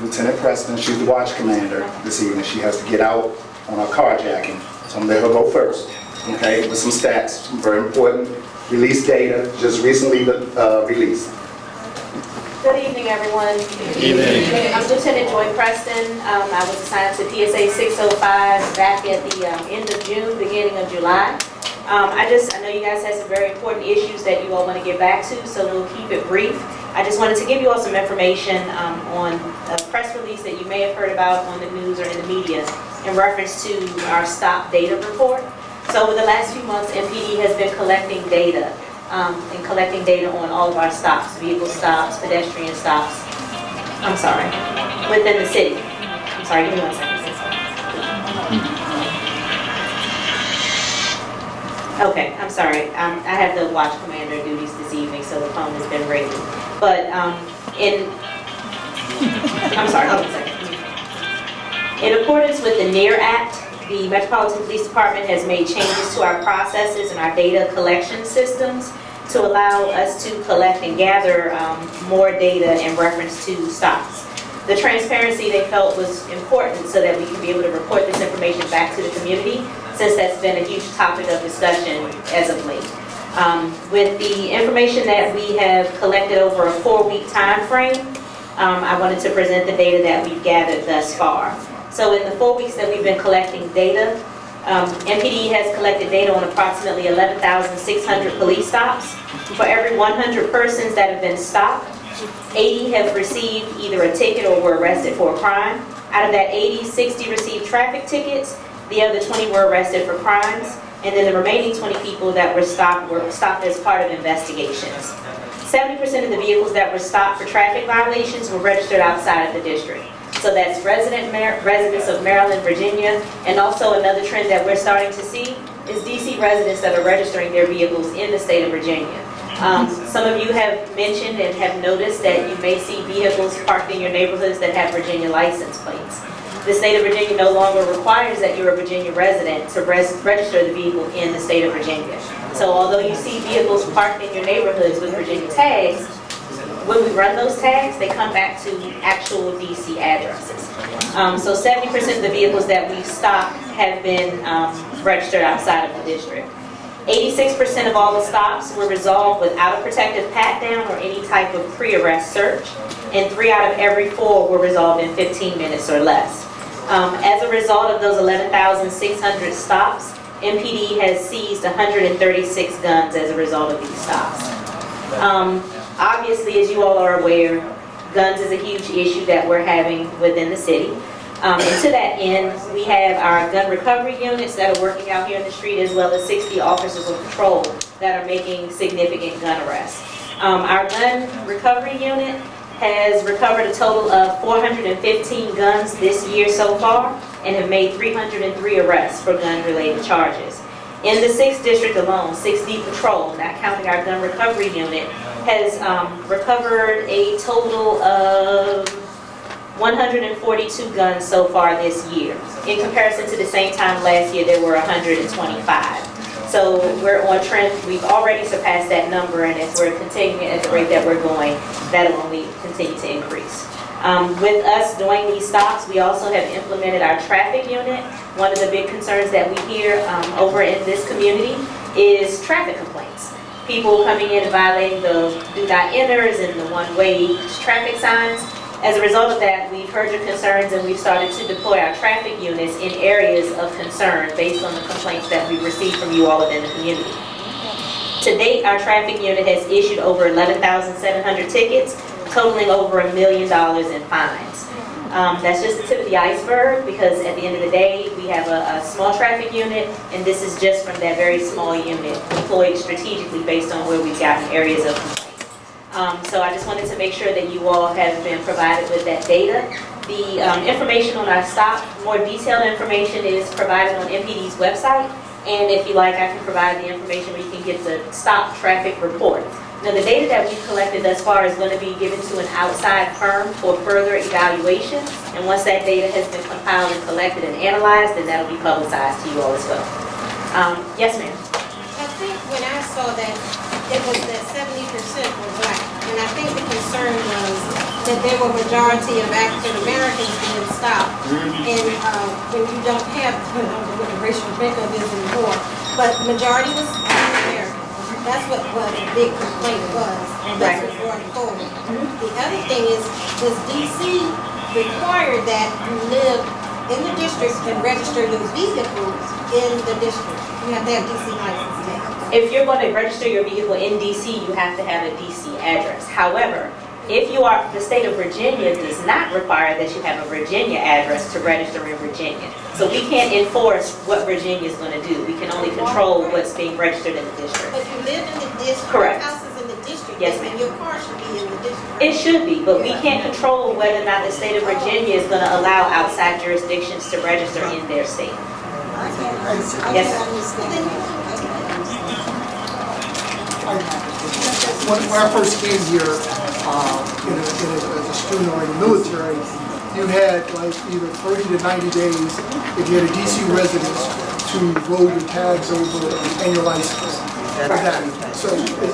Lieutenant Preston. She's the watch commander this evening. She has to get out on a carjacking, so I'm gonna let her go first. Okay, with some stats, some very important release data, just recently released. Good evening, everyone. Good evening. I'm Lieutenant Joy Preston. I was assigned to PSA 605 back at the end of June, beginning of July. I know you guys have some very important issues that you all want to get back to, so we'll keep it brief. I just wanted to give you all some information on a press release that you may have heard about on the news or in the media in reference to our stop data report. So over the last few months, MPD has been collecting data on all of our stops, vehicle stops, pedestrian stops, within the city. I'm sorry, give me 1 second. Okay, I'm sorry. I have the watch commander duties this evening, so the phone has been ringing. But hold on a second. In accordance with the NEAR Act, the Metropolitan Police Department has made changes to our processes and our data collection systems to allow us to collect and gather more data in reference to stops. The transparency they felt was important so that we can be able to report this information back to the community, since that's been a huge topic of discussion as of late. With the information that we have collected over a 4-week time frame, I wanted to present the data that we've gathered thus far. So in the 4 weeks that we've been collecting data, MPD has collected data on approximately 11,600 police stops. For every 100 persons that have been stopped, 80 have received either a ticket or were arrested for a crime. Out of that 80, 60 received traffic tickets. The other 20 were arrested for crimes. And then the remaining 20 people that were stopped as part of investigations. 70% of the vehicles that were stopped for traffic violations were registered outside of the district. So that's residents of Maryland, Virginia, and also another trend that we're starting to see is DC residents that are registering their vehicles in the state of Virginia. Some of you have mentioned and have noticed that you may see vehicles parked in your neighborhoods that have Virginia license plates. the state of Virginia no longer requires that you're a Virginia resident to register the vehicle in the state of Virginia. So although you see vehicles parked in your neighborhoods with Virginia tags, when we run those tags, they come back to actual DC addresses. So 70% of the vehicles that we've stopped have been registered outside of the district. 86% of all the stops were resolved without a protective pat-down or any type of pre-arrest search, and 3 out of every 4 were resolved in 15 minutes or less. As a result of those 11,600 stops, MPD has seized 136 guns as a result of these stops. Obviously, as you all are aware, guns is a huge issue that we're having within the city. And to that end, we have our gun recovery units that are working out here in the street, as well as 60 officers of patrol that are making significant gun arrests. Our gun recovery unit has recovered a total of 415 guns this year so far and have made 303 arrests for gun-related charges. In the 6th district alone, 6D Patrol, not counting our gun recovery unit, has recovered a total of 142 guns so far this year. In comparison to the same time last year, there were 125. So we're on trend. We've already surpassed that number, and as we're continuing at the rate that we're going, that'll only continue to increase. With us doing these stops, we also have implemented our traffic unit. One of the big concerns that we hear over in this community is traffic complaints. People coming in and violating the do not enters and the one-way traffic signs. As a result of that, we've heard your concerns and we've started to deploy our traffic units in areas of concern based on the complaints that we've received from you all within the community. To date, our traffic unit has issued over 11,700 tickets, totaling over $1 million in fines. That's just the tip of the iceberg, because at the end of the day, we have a small traffic unit, and this is just from that very small unit deployed strategically based on where we've gotten areas of complaints. So I just wanted to make sure that you all have been provided with that data. The information on our stop, more detailed information is provided on MPD's website, and if you like, I can provide the information where you can get the stop traffic report. Now, the data that we've collected thus far is going to be given to an outside firm for further evaluation, and once that data has been compiled and collected and analyzed, then that'll be publicized to you all as well. Yes, ma'am. I think when I saw that, it was that 70% were black, and I think the concern was that there were majority of African Americans being stopped, and when you don't have, I don't know what the racial makeup is anymore, but the majority was African American. That's what the big complaint was, and that's what brought it forward. The other thing is, does DC require that you live in the district and register your vehicles in the district? You have to have DC license now. If you're going to register your vehicle in DC, you have to have a DC address. However, if you are, the state of Virginia does not require that you have a Virginia address to register in Virginia. So we can't enforce what Virginia is going to do. We can only control what's being registered in the district. But you live in the district, correct. Your house is in the district, yes, and your car should be in the district. It should be, but we can't control whether or not the state of Virginia is going to allow outside jurisdictions to register in their state. Yes, When I first came here, as a student or in the military, you had like either 30 to 90 days if you had a DC residence to roll your tags over and your license. So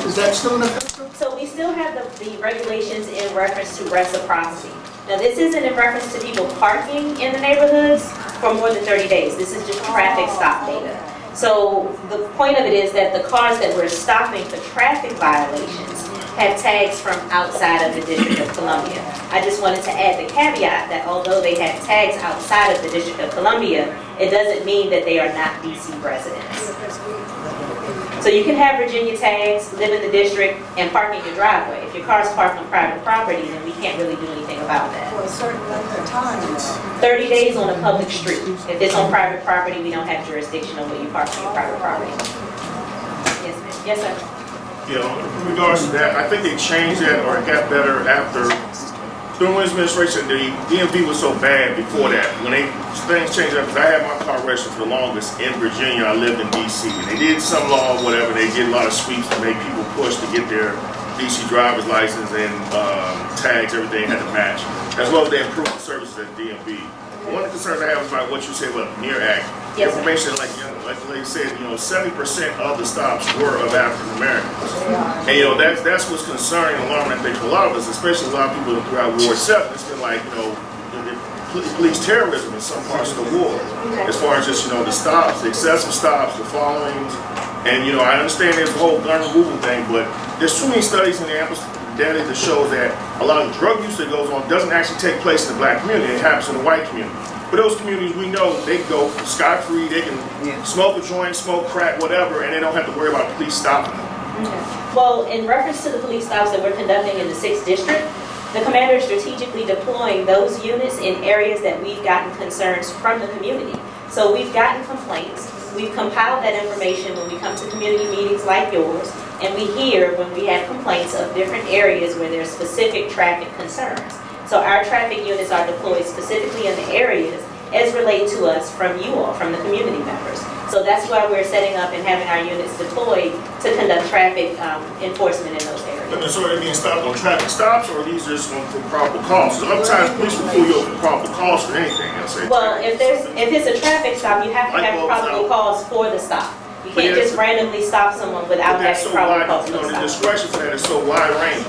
is that still in effect? So we still have the regulations in reference to reciprocity. Now, this isn't in reference to people parking in the neighborhoods for more than 30 days. This is just traffic stop data. So the point of it is that the cars that we're stopping for traffic violations have tags from outside of the District of Columbia. I just wanted to add the caveat that although they have tags outside of the District of Columbia, it doesn't mean that they are not DC residents. So you can have Virginia tags, live in the district, and park in your driveway. If your car's parked on private property, then we can't really do anything about that. For a certain length of time. 30 days on a public street. If it's on private property, we don't have jurisdiction over you parking on your private property. Yes, ma'am. Yes, sir. Yeah, in regards to that, I think they changed that, or it got better after, during Wynn's administration, the DMV was so bad before that. When things changed up, because I had my car registered for the longest in Virginia, I lived in DC, and they did some law or whatever, they did a lot of sweeps to make people push to get their DC driver's license and tags, everything had to match, as well as they improved the services at DMV. One of the concerns I have is about what you say about the NEAR Act. Yes, sir. Information, like the lady said, 70% of the stops were of African Americans. And that's what's concerning and alarming, I think, for a lot of us, especially a lot of people throughout Ward 7. It's been like, police terrorism in some parts of the ward. As far as just, the stops, the excessive stops, the followings. And, I understand there's a whole gun removal thing, but there's too many studies in the data that shows that a lot of drug use that goes on doesn't actually take place in the black community. It happens in the white community. But those communities, we know they can go scot-free. They can smoke a joint, smoke crack, whatever, and they don't have to worry about police stopping them. Well, in reference to the police stops that we're conducting in the 6th district, the commander is strategically deploying those units in areas that we've gotten concerns from the community. So we've gotten complaints. We've compiled that information when we come to community meetings like yours, and we hear when we have complaints of different areas where there's specific traffic concerns. So our traffic units are deployed specifically in the areas as related to us from you all, from the community members. So that's why we're setting up and having our units deployed to conduct traffic enforcement in those areas. But so they're being stopped on traffic stops, or are these just for probable cause? Because sometimes police will pull you over for probable cause for anything. Well, if it's a traffic stop, you have to have probable cause for the stop. You can't just randomly stop someone without having probable cause for the stop. The discretion for that is so wide ranging.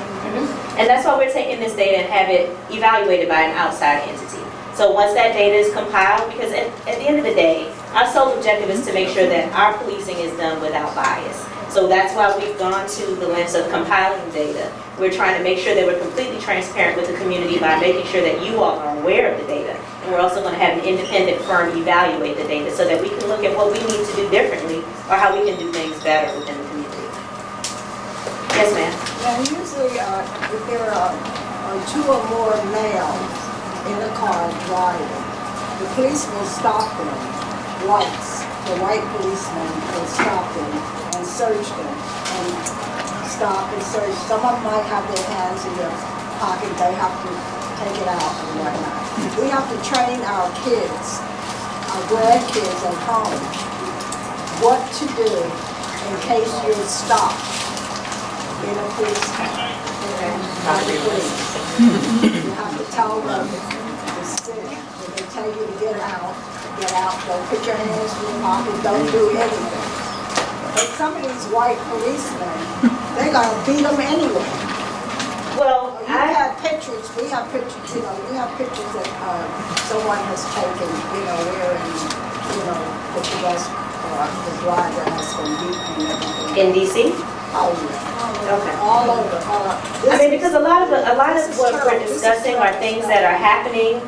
And that's why we're taking this data and have it evaluated by an outside entity. So once that data is compiled, because at the end of the day, our sole objective is to make sure that our policing is done without bias. So that's why we've gone to the lens of compiling data. We're trying to make sure that we're completely transparent with the community by making sure that you all are aware of the data. And we're also going to have an independent firm evaluate the data so that we can look at what we need to do differently or how we can do things better within the community. Yes, ma'am. Now, usually, if there are 2 or more males in a car driving, the police will stop them once. The white policemen will stop them and search them and stop and search. Some of them might have their hands in their pocket. They have to take it out and whatnot. We have to train our kids, our grandkids at home, what to do in case you're stopped in a police car, by the police. You have to tell them to sit. When they tell you to get out, don't put your hands in your pocket, don't do anything. But some of these white policemen, they're gonna beat them anyway. Well, we have pictures that someone has taken, wearing, the vest, the driver has been beaten and everything. In DC? Oh, yeah. Okay. All over. Because a lot of what we're discussing are things that are happening.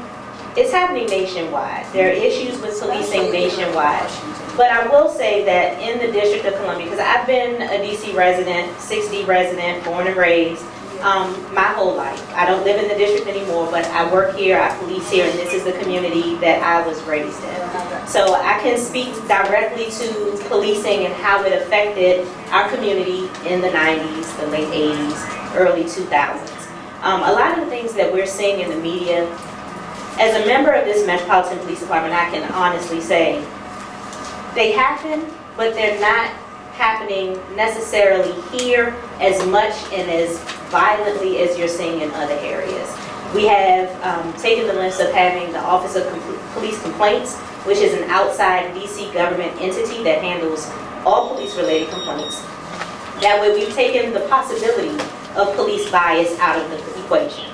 It's happening nationwide. There are issues with policing nationwide. But I will say that in the District of Columbia, because I've been a DC resident, 6D resident, born and raised, my whole life. I don't live in the district anymore, but I work here, I police here, and this is the community that I was raised in. So I can speak directly to policing and how it affected our community in the 90s, the late 80s, early 2000s. A lot of the things that we're seeing in the media, as a member of this Metropolitan Police Department, I can honestly say they happen, but they're not happening necessarily here as much and as violently as you're seeing in other areas. We have taken the lens of having the Office of Police Complaints, which is an outside DC government entity that handles all police-related complaints. That way we've taken the possibility of police bias out of the equation.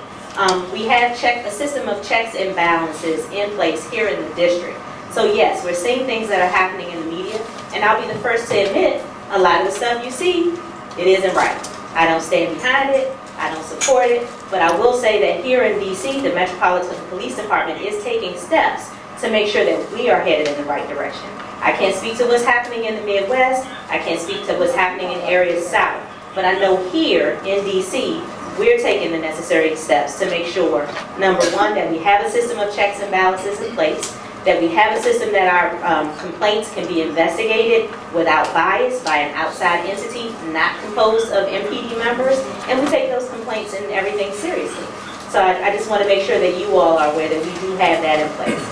We have a system of checks and balances in place here in the district. So yes, we're seeing things that are happening in the media, and I'll be the first to admit, a lot of the stuff you see, it isn't right. I don't stand behind it, I don't support it, but I will say that here in DC, the Metropolitan Police Department is taking steps to make sure that we are headed in the right direction. I can't speak to what's happening in the Midwest, I can't speak to what's happening in areas south, but I know here in DC, we're taking the necessary steps to make sure, number one, that we have a system of checks and balances in place, that we have a system that our complaints can be investigated without bias by an outside entity not composed of MPD members, and we take those complaints and everything seriously. So I just want to make sure that you all are aware that we do have that in place.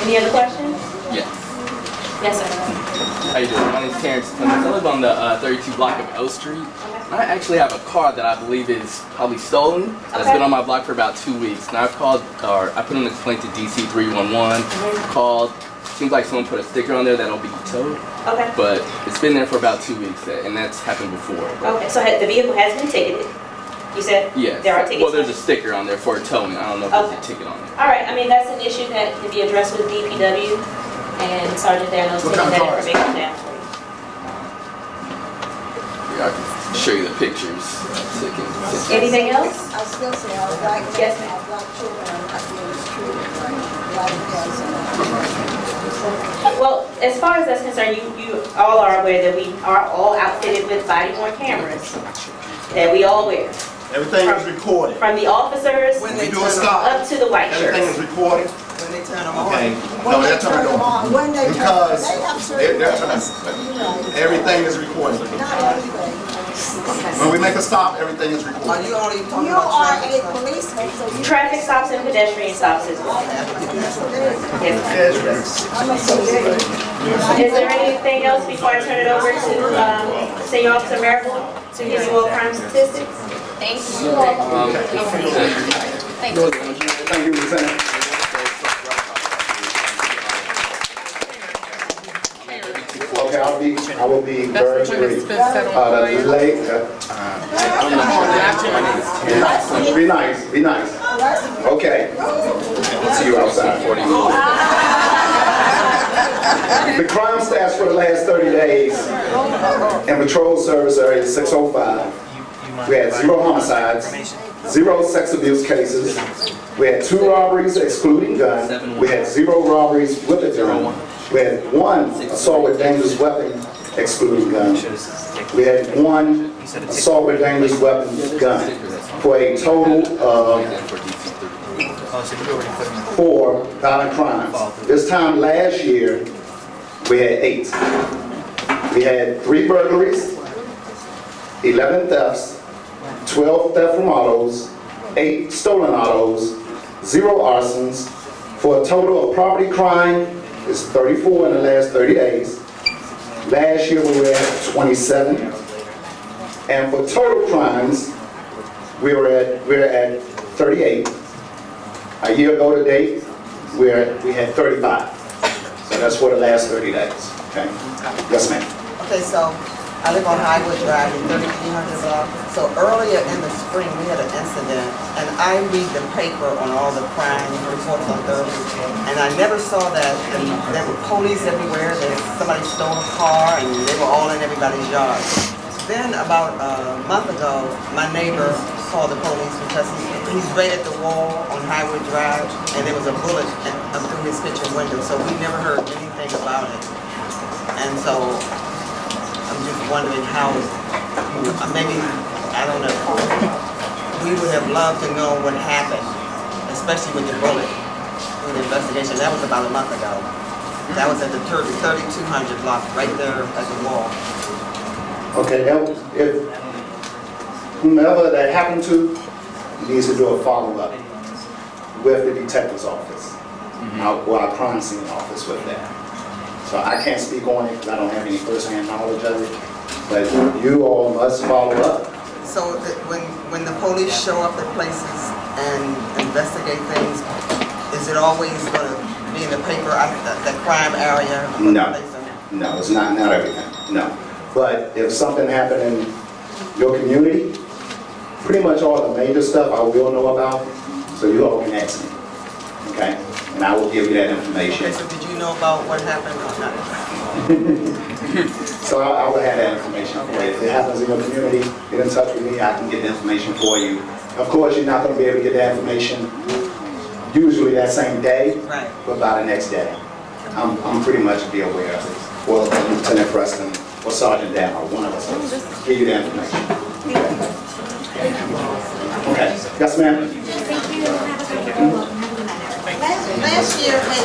Any other questions? Yes. Yes, sir. How you doing? My name's Terrence Clements. I live on the 32 block of L Street. I actually have a car that I believe is probably stolen. That's been on my block for about 2 weeks. And I've called, or I put in a complaint to DC 311. Called. Seems like someone put a sticker on there that'll be towed. Okay. But it's been there for about 2 weeks, and that's happened before. Okay, so the vehicle has been ticketed. You said? Yes. There are tickets? Well, there's a sticker on there for towing. I don't know if there's a ticket on it. All right, I mean, that's an issue that can be addressed with DPW, and Sergeant Daniels will take that information down for you. Yeah, I can show you the pictures. Anything else? I still say our black, Yes, our black children are not being treated right. Black girls are not Well, as far as that's concerned, you all are aware that we are all outfitted with body-worn cameras that we all wear. Everything is recorded. From the officers When they do a stop, up to the white everything shirts. is recorded. When they turn them on. Okay. When No, they they're turning turn them on, when they turn- because they have certain they're ways. turning. Everything is recorded. Not everything. When we make a stop, everything is recorded. Are you only talking You about are traffic? a policeman, so you. Traffic stops and pedestrian stops as well. Yes, ma'am. Is there anything else before I turn it over to Senior Officer Miracle to give you all crime statistics? Thank you. Thank you. Thank you, Lieutenant. Okay, I will be very brief. Be nice, be nice. Okay. See you outside. The crime stats for the last 30 days in patrol service area 605. We had 0 homicides, 0 sex abuse cases. We had 2 robberies excluding gun. We had 0 robberies with a gun. We had 1 assault with dangerous weapon excluding gun. We had 1 assault with dangerous weapon gun for a total of 4 violent crimes. This time last year, we had 8. We had 3 burglaries, 11 thefts, 12 theft from autos, 8 stolen autos, 0 arsons, for a total of property crime is 34 in the last 30 days. Last year we were at 27. And for total crimes, we were at 38. A year ago to date, we had 35. So that's for the last 30 days. Okay? Yes, ma'am. Okay, so I live on Highwood Drive in 3300 block. So earlier in the spring, we had an incident, and I read the paper on all the crime reports on Thursday, and I never saw that. And there were police everywhere. Somebody stole a car, and they were all in everybody's yard. Then about a month ago, my neighbor called the police because he's right at the wall on Highwood Drive, and there was a bullet through his kitchen window. So we never heard anything about it. And so I'm just wondering how, maybe, I don't know, we would have loved to know what happened, especially with the bullet through the investigation. That was about a month ago. That was at the 3200 block, right there at the wall. Okay, if whomever that happened to needs to do a follow-up with the detective's office, or our crime scene office with that. So I can't speak on it because I don't have any first-hand knowledge of it, but you all must follow up. So that when the police show up at places and investigate things, is it always going to be in the paper, the crime area? No, it's not everything, no. But if something happened in your community, pretty much all the major stuff I will know about, so you all can ask me, okay? And I will give you that information. Okay, so did you know about what happened or not? So I will have that information for you. If it happens in your community, get in touch with me, I can get the information for you. Of course, you're not going to be able to get that information usually that same day, right, but by the next day. I'm pretty much be aware of it. Well, Lieutenant Preston or Sergeant Daniel, one of us will give you the information. Okay. Yes, ma'am? Last year when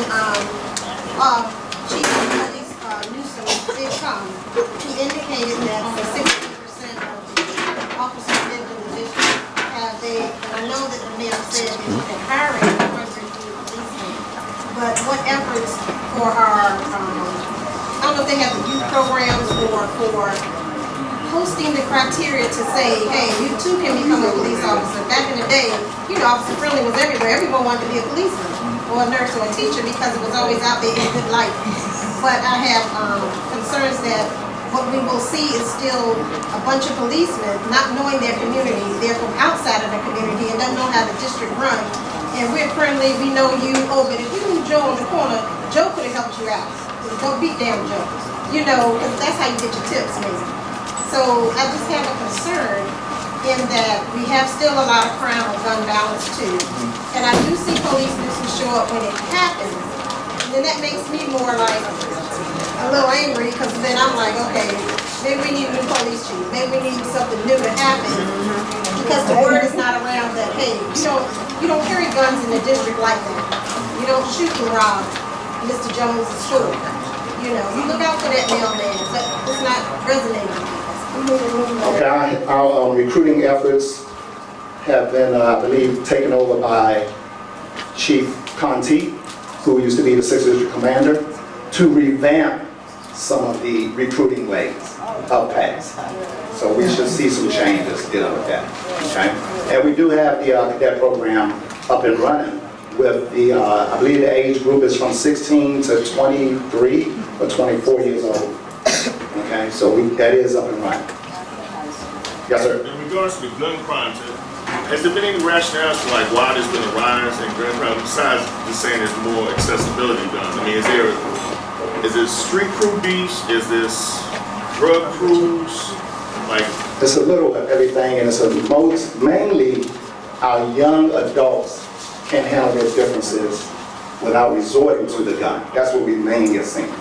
Chief of Police Newsom did come, he indicated that 60% of the officers in the district and I know that the mayor said that he had hiring 100 new policemen, but what efforts for our I don't know if they have the youth programs or for posting the criteria to say, hey, you too can become a police officer. Back in the day, you know, officer friendly was everywhere. Everyone wanted to be a policeman or a nurse or a teacher because it was always out there in good light. But I have concerns that what we will see is still a bunch of policemen not knowing their community. They're from outside of the community and don't know how the district runs. And we're friendly, we know you. Oh, but if you knew Joe on the corner, Joe could have helped you out. Don't beat down Joe. You know, because that's how you get your tips, maybe. So I just have a concern in that we have still a lot of crime on gun violence too. And I do see police nuisance show up when it happens. And then that makes me more like a little angry because then I'm like, okay, maybe we need a new police chief. Maybe we need something new to happen. Because the word is not around that, hey, you don't carry guns in the district like that. You don't shoot and rob Mr. Jones' store. You know, you look out for that mailman, but it's not resonating. Okay, our recruiting efforts have been, I believe, taken over by Chief Conti, who used to be the 6th District Commander, to revamp some of the recruiting ways of Penn. So we should see some changes dealing with that. Okay, and we do have the cadet program up and running with the, I believe the age group is from 16 to 23 or 24 years old. Okay, so that is up and running. Yes, sir. In regards to the gun crimes, has there been any rationale for like why there's been a rise in gun crime besides just saying there's more accessibility guns? I mean, is this street crew beefs? Is this drug crews? Like, it's a little of everything, and it's mainly our young adults can handle their differences without resorting to the gun. That's what we mainly are seeing.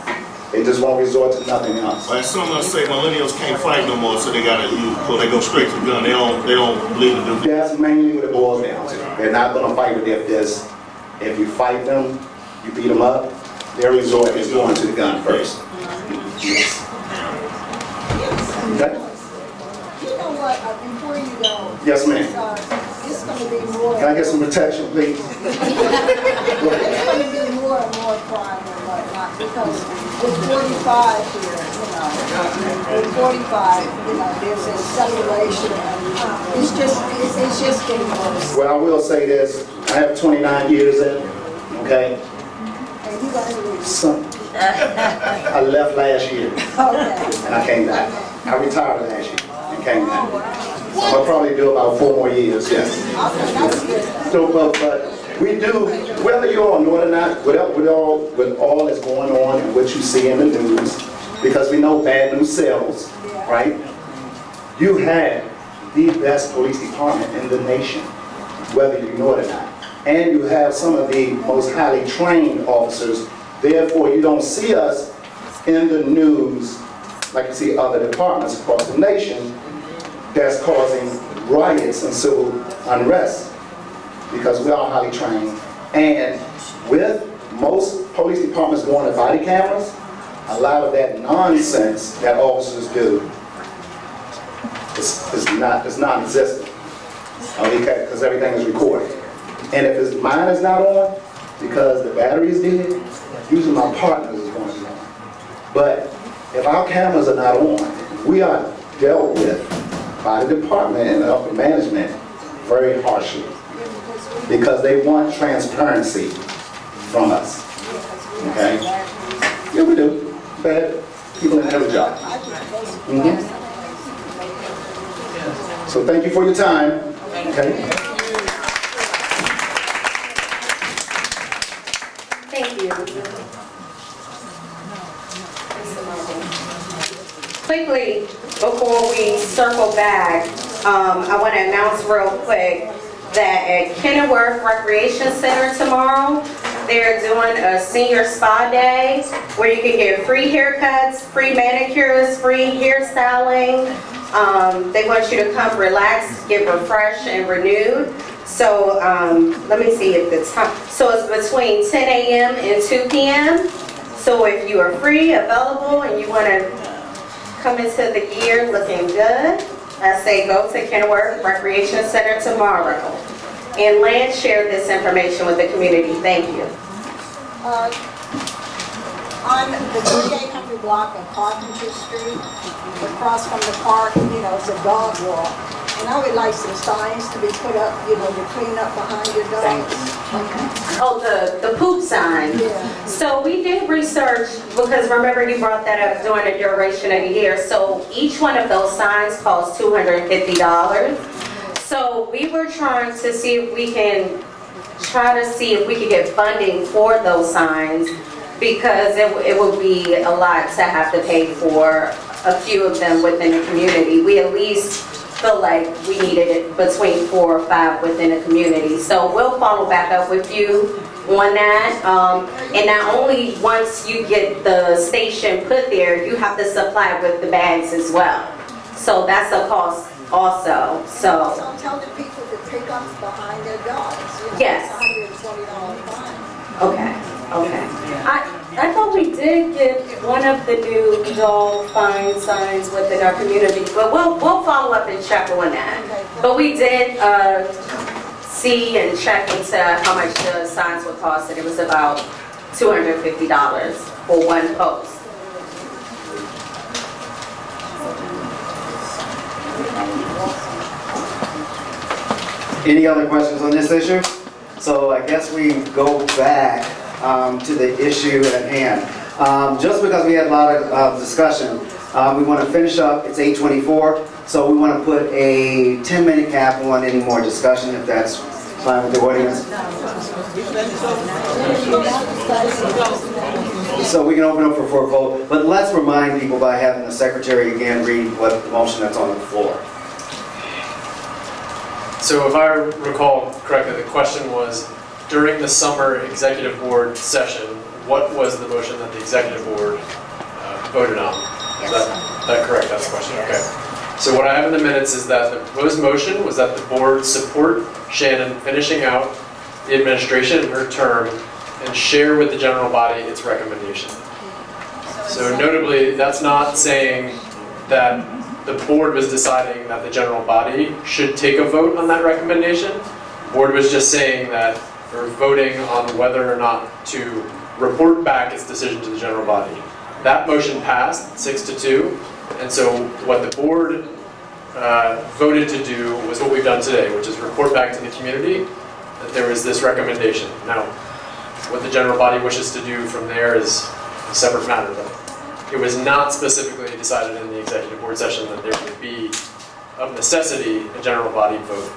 They just won't resort to nothing else. like some of us say millennials can't fight no more, so they gotta use, so they go straight to the gun. They don't believe in the That's mainly what it boils down to. They're not gonna fight with their fists. If you fight them, you beat them up, their resort is going to the gun first. Okay? You know what, before you go. Yes, ma'am. It's going to be more. Can I get some protection, please? It's going to be more and more crime and whatnot, because with 45 here, with 45, there's a separation, and it's just getting worse. Well, I will say this, I have 29 years in, okay? And you got to leave. I left last year, Okay. and I came back. I retired last year and came back. I'll probably do about 4 more years, yes. So, but we do, whether you all know it or not, with all that's going on and what you see in the news, because we know bad news sells, right? You have the best police department in the nation, whether you know it or not. And you have some of the most highly trained officers. Therefore, you don't see us in the news like you see other departments across the nation that's causing riots and civil unrest, because we are highly trained. And with most police departments going to body cameras, a lot of that nonsense that officers do is non-existent, because everything is recorded. And if mine is not on, because the battery is dead, usually my partners is going to be on. But if our cameras are not on, we are dealt with by the department and the upper management very harshly, because they want transparency from us. Okay? Yeah, we do. Bad people in every job. So thank you for your time. Okay? Thank you. Quickly, before we circle back, I want to announce real quick that at Kenilworth Recreation Center tomorrow, they're doing a senior spa day where you can get free haircuts, free manicures, free hairstyling. They want you to come relax, get refreshed and renewed. So let me see if the time, so it's between 10 a.m. and 2 p.m. So if you are free, available, and you want to come into the year looking good, I say go to Kenilworth Recreation Center tomorrow. And Lance shared this information with the community. Thank you. On the 3800 block of Carpenter Street, across from the park, it's a dog walk. And I would like some signs to be put up, to clean up behind your dogs. Oh, the poop sign. Yeah. So we did research, because remember you brought that up during the duration of the year. So each one of those signs costs $250. So we were trying to see if we can get funding for those signs, because it would be a lot to have to pay for a few of them within the community. We at least feel like we needed it between 4 or 5 within the community. So we'll follow back up with you on that. And not only once you get the station put there, you have to supply with the bags as well. So that's a cost also. So I'm telling people to pick up behind their dogs. Yes. It's $120 fine. Okay. I thought we did get one of the new dog fine signs within our community, but we'll follow up and check on that. But we did see and check into how much the signs would cost, and it was about $250 for one post. Any other questions on this issue? So I guess we go back to the issue at hand. Just because we had a lot of discussion, we want to finish up. It's 8:24, so we want to put a 10-minute cap on any more discussion, if that's fine with the audience. So we can open up for a vote, but let's remind people by having the secretary again read what the motion that's on the floor. So if I recall correctly, the question was, during the summer executive board session, what was the motion that the executive board voted on? Is that correct? That's the question, okay. So what I have in the minutes is that the proposed motion was that the board support Shannon finishing out the administration in her term and share with the general body its recommendation. So notably, that's not saying that the board was deciding that the general body should take a vote on that recommendation. The board was just saying that we're voting on whether or not to report back its decision to the general body. That motion passed 6-2, and so what the board voted to do was what we've done today, which is report back to the community that there was this recommendation. Now, what the general body wishes to do from there is a separate matter, but it was not specifically decided in the executive board session that there would be, of necessity, a general body vote.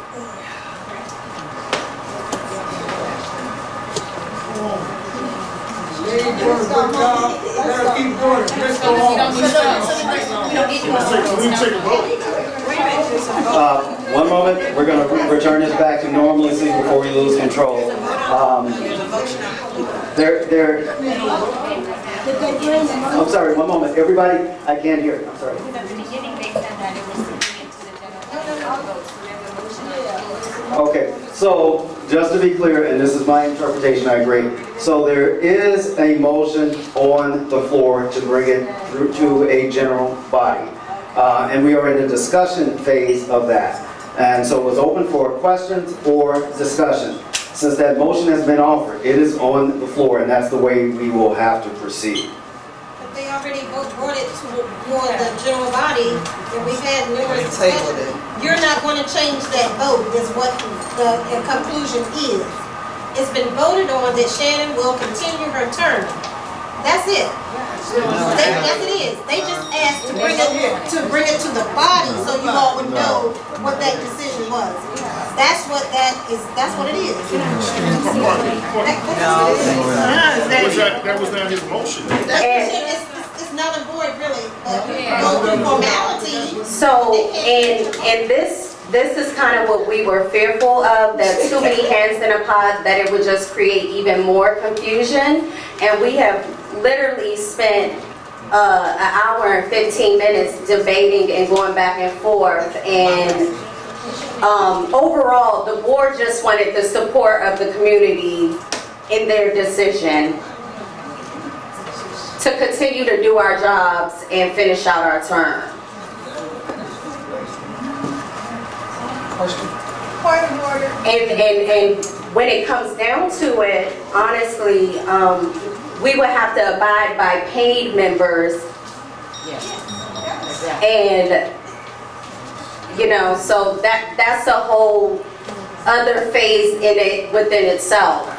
One moment, we're going to return this back to normalcy before we lose control. I'm sorry, one moment. Everybody, I can't hear you. I'm sorry. Okay, so just to be clear, and this is my interpretation, I agree. So there is a motion on the floor to bring it through to a general body. And we are in the discussion phase of that. And so it's open for questions or discussion. Since that motion has been offered, it is on the floor, and that's the way we will have to proceed. But they already brought it to the general body, and we've had numerous discussions. You're not going to change that vote, is what the conclusion is. It's been voted on that Shannon will continue her term. That's it. Yes, it is. They just asked to bring it to the body so you all would know what that decision was. That's what that is. That's what it is. That was not his motion. It's null and void, really. Formality. So, and this is kind of what we were fearful of, that too many hands in a pot, that it would just create even more confusion. And we have literally spent an hour and 15 minutes debating and going back and forth. And overall, the board just wanted the support of the community in their decision to continue to do our jobs and finish out our term. Question. Point of order. And when it comes down to it, honestly, we would have to abide by paid members. And, you know, so that's a whole other phase in it within itself.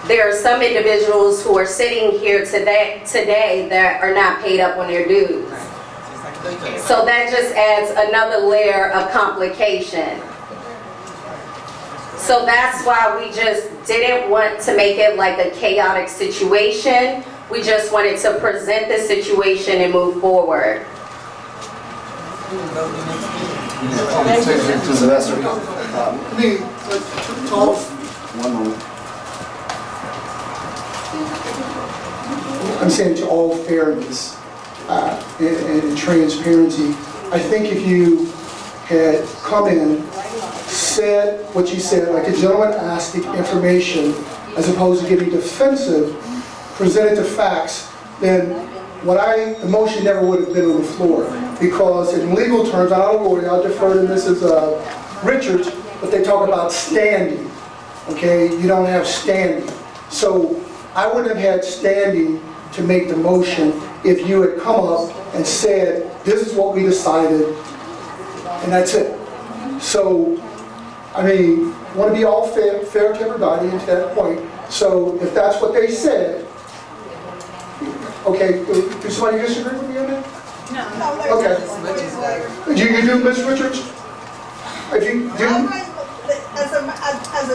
There are some individuals who are sitting here today that are not paid up on their dues. So that just adds another layer of complication. So that's why we just didn't want to make it like a chaotic situation. We just wanted to present the situation and move forward. Sylvester. One moment. I'm saying to all fairness and transparency, I think if you had come in, said what you said, like a gentleman asked the information, as opposed to getting defensive, presented the facts, then the motion never would have been on the floor. Because in legal terms, I'm not a lawyer, I'll defer to Mrs. Richards, but they talk about standing. Okay, you don't have standing. So I wouldn't have had standing to make the motion if you had come up and said, this is what we decided, and that's it. So, I mean, I want to be all fair to everybody and to that point. So if that's what they said, okay, does somebody disagree with me on that? No. Okay. You do, Ms. Richards? If you do? As a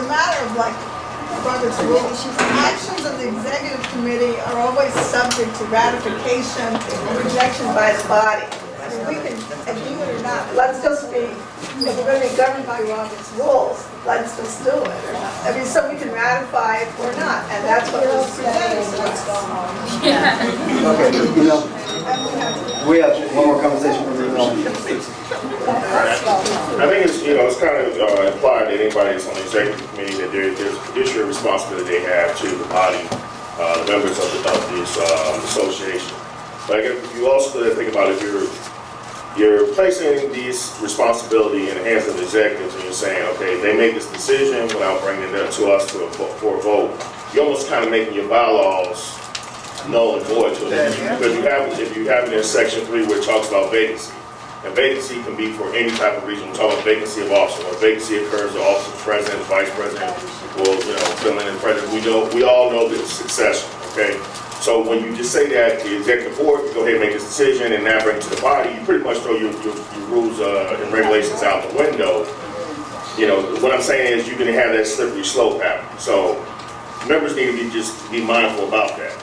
matter of like Robert's rules, actions of the executive committee are always subject to ratification or rejection by the body. I mean, we can do it or not. Let's just be, if we're going to be governed by Robert's rules, let's just do it. I mean, so we can ratify it or not, and that's what was presented to us. Okay, you know, we have one more conversation with you. I think it's, you know, it's kind of implied that anybody that's on the executive committee, that there's a fiduciary responsibility they have to the body, the members of this association. Like, if you also think about if you're placing this responsibility in the hands of the executives and you're saying, okay, they make this decision without bringing it to us for a vote, you're almost kind of making your bylaws null and void to it. Because if you have it in section 3 where it talks about vacancy, and vacancy can be for any type of reason. We're talking about vacancy of officer. When vacancy occurs, the office of president, vice president will, you know, fill in as president. We all know the succession, okay? So when you just say that the executive board can go ahead and make this decision and now bring it to the body, you pretty much throw your rules and regulations out the window. You know, what I'm saying is you're going to have that slippery slope happen. So members need to just be mindful about that.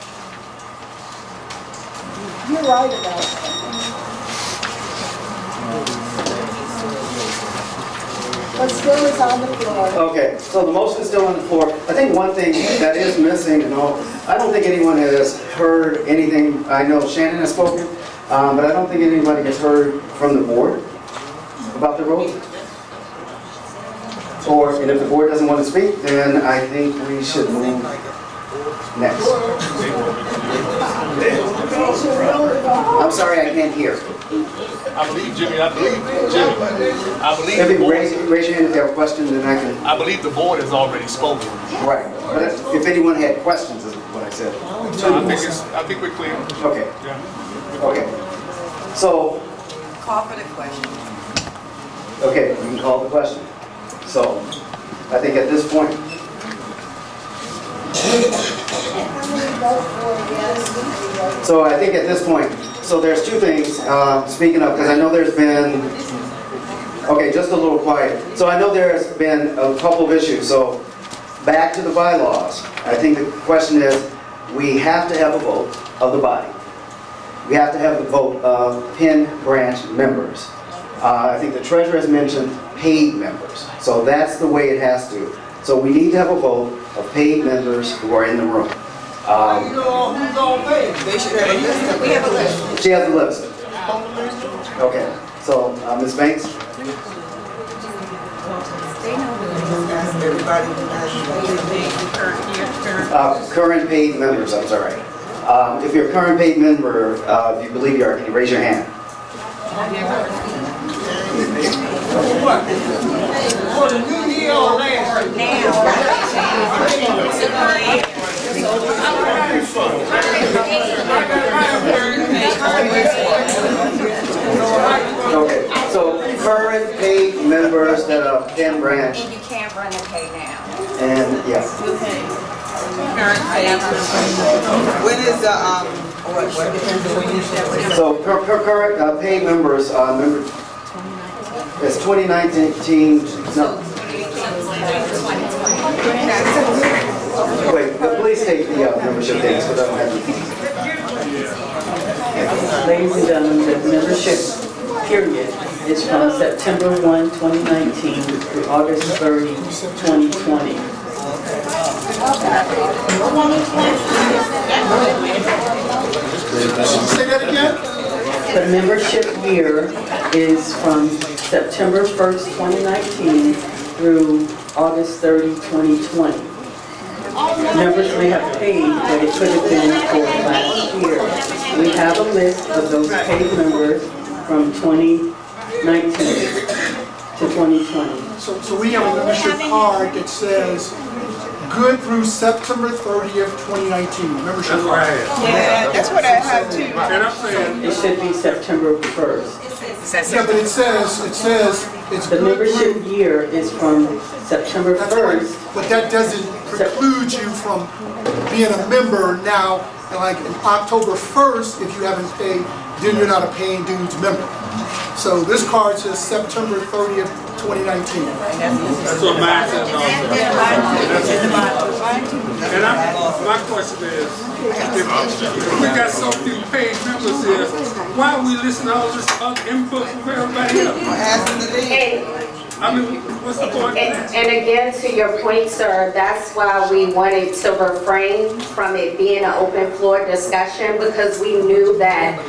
You're right about that. But still is on the floor. Okay, so the motion is still on the floor. I think one thing that is missing, you know, I don't think anyone has heard anything. I know Shannon has spoken, but I don't think anybody has heard from the board about the role. And if the board doesn't want to speak, then I think we should move next. I'm sorry, I can't hear. I believe, Jimmy, I believe If you raise your hand if you have a question, then I can. I believe the board has already spoken. Right, but if anyone had questions, is what I said. I think we're clear. Okay. Okay. So. Call for the question. Okay, you can call the question. So, I think at this point. So I think at this point, so there's two things, speaking of, because I know there's been, okay, just a little quiet. So I know there's been a couple of issues. So back to the bylaws. I think the question is, we have to have a vote of the body. We have to have the vote of Penn branch members. I think the treasurer has mentioned paid members. So that's the way it has to. So we need to have a vote of paid members who are in the room. Who's all paid? They should have a list. We have a list. She has a list. Okay. So, Ms. Banks? Current paid members, I'm sorry. If you're a current paid member, if you believe you are, can you raise your hand? For the new year. Okay, so current paid members that are Penn branch, And you can't run the pay now. and, yes. When is the, what? So current paid members, it's 2019, no. Wait, please take the membership dates, because I don't have the. Ladies and gentlemen, the membership period is from September 1, 2019 through August 30, 2020. Say that again? The membership year is from September 1st, 2019 through August 30, 2020. Members may have paid, but it could have been for last year. We have a list of those paid members from 2019 to 2020. So we have a membership card that says good through September 30th, 2019. Membership card. Yeah, that's what I have too. And I'm saying, It should be September 1st. Yeah, but it says it's The good membership through, year is from September that's right, 1st. but that doesn't preclude you from being a member now, and like in October 1st, if you haven't paid, then you're not a paying dues member. So this card says September 30th, 2019. that's what mine says and my question is, if we got so few paid members here, why are we listening to all this other input from everybody else? I mean, what's the point of that? And again, to your point, sir, that's why we wanted to refrain from it being an open floor discussion, because we knew that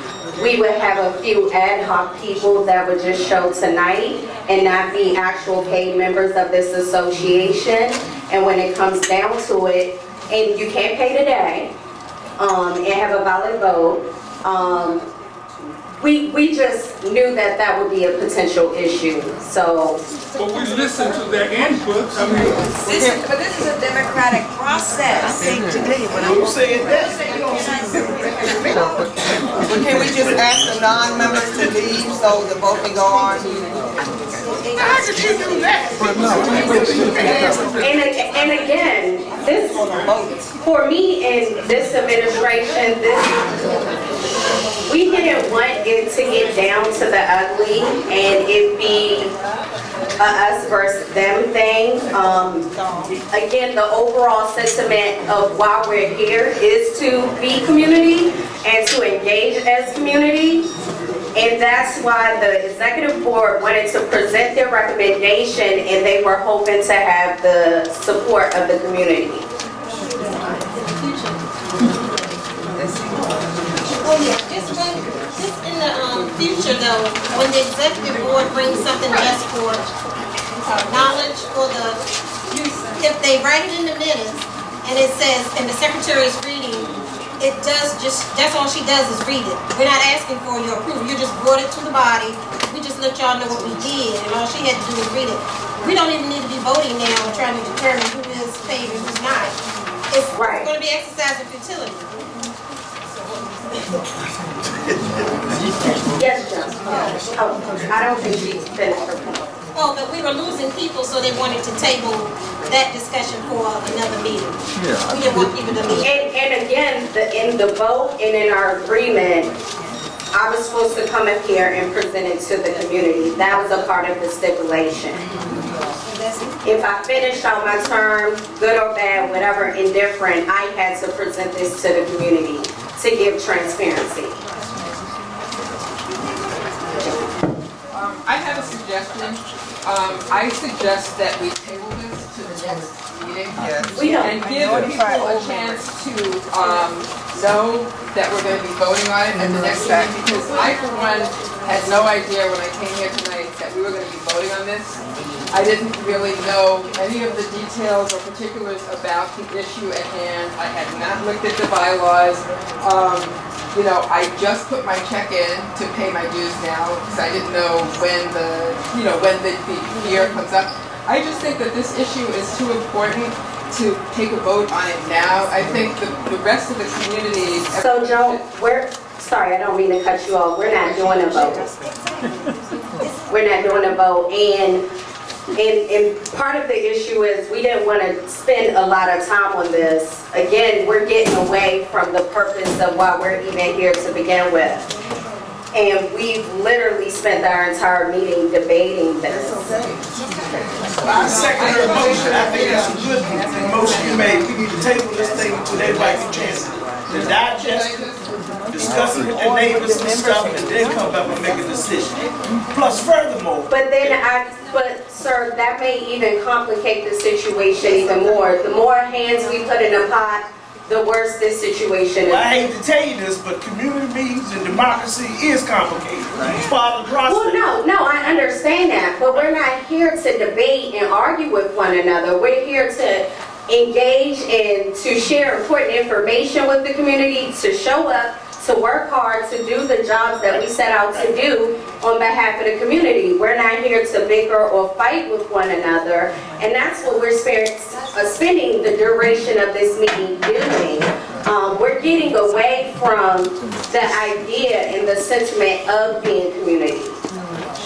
we would have a few ad hoc people that would just show tonight and not be actual paid members of this association. And when it comes down to it, and you can't pay today, and have a valid vote, we just knew that that would be a potential issue, so. But we listened to their input, I mean. But this is a democratic process. I think today, when I'm saying that. But can we just ask the non-members to leave so the vote can go on? How could you do that? And again, this, for me in this administration, we didn't want it to get down to the ugly and it be a us versus them thing. Again, the overall sentiment of why we're here is to be community and to engage as community. And that's why the executive board wanted to present their recommendation, and they were hoping to have the support of the community. Oh, yeah, just in the future though, when the executive board brings something just for knowledge for the, if they write it in the minutes and it says, and the secretary is reading, it does just, that's all she does is read it. We're not asking for your approval, you just brought it to the body, we just let y'all know what we did, and all she had to do was read it. We don't even need to be voting now and trying to determine who is paid and who's not. It's gonna be exercise of futility. Yes, John. Oh, I don't think she's finished her point. Oh, but we were losing people, so they wanted to table that discussion for another meeting. We didn't want people to leave. And again, in the vote and in our agreement, I was supposed to come up here and present it to the community. That was a part of the stipulation. If I finished on my term, good or bad, whatever, indifferent, I had to present this to the community to give transparency. I have a suggestion. I suggest that we table this to the next meeting. And give people a chance to know that we're going to be voting on it at the next meeting, because I, for one, had no idea when I came here tonight that we were going to be voting on this. I didn't really know any of the details or particulars about the issue at hand. I had not looked at the bylaws. You know, I just put my check in to pay my dues now because I didn't know when the, when the year comes up. I just think that this issue is too important to take a vote on it now. I think the rest of the community. So Joe, sorry, I don't mean to cut you off. We're not doing a vote. We're not doing a vote. And part of the issue is we didn't want to spend a lot of time on this. Again, we're getting away from the purpose of why we're even here to begin with. And we've literally spent our entire meeting debating this. I second her motion. I think that's a good motion you made. We need to table this thing until everybody gets a chance to digest it, discuss it with their neighbors and stuff, and then come back and make a decision. Plus, furthermore. But sir, that may even complicate the situation even more. The more hands we put in the pot, the worse this situation is. Well, I hate to tell you this, but community meetings and democracy is complicated. It's part of the process. Well, no, I understand that, but we're not here to debate and argue with one another. We're here to engage and to share important information with the community, to show up, to work hard, to do the jobs that we set out to do on behalf of the community. We're not here to bicker or fight with one another, and that's what we're spending the duration of this meeting doing. We're getting away from the idea and the sentiment of being community.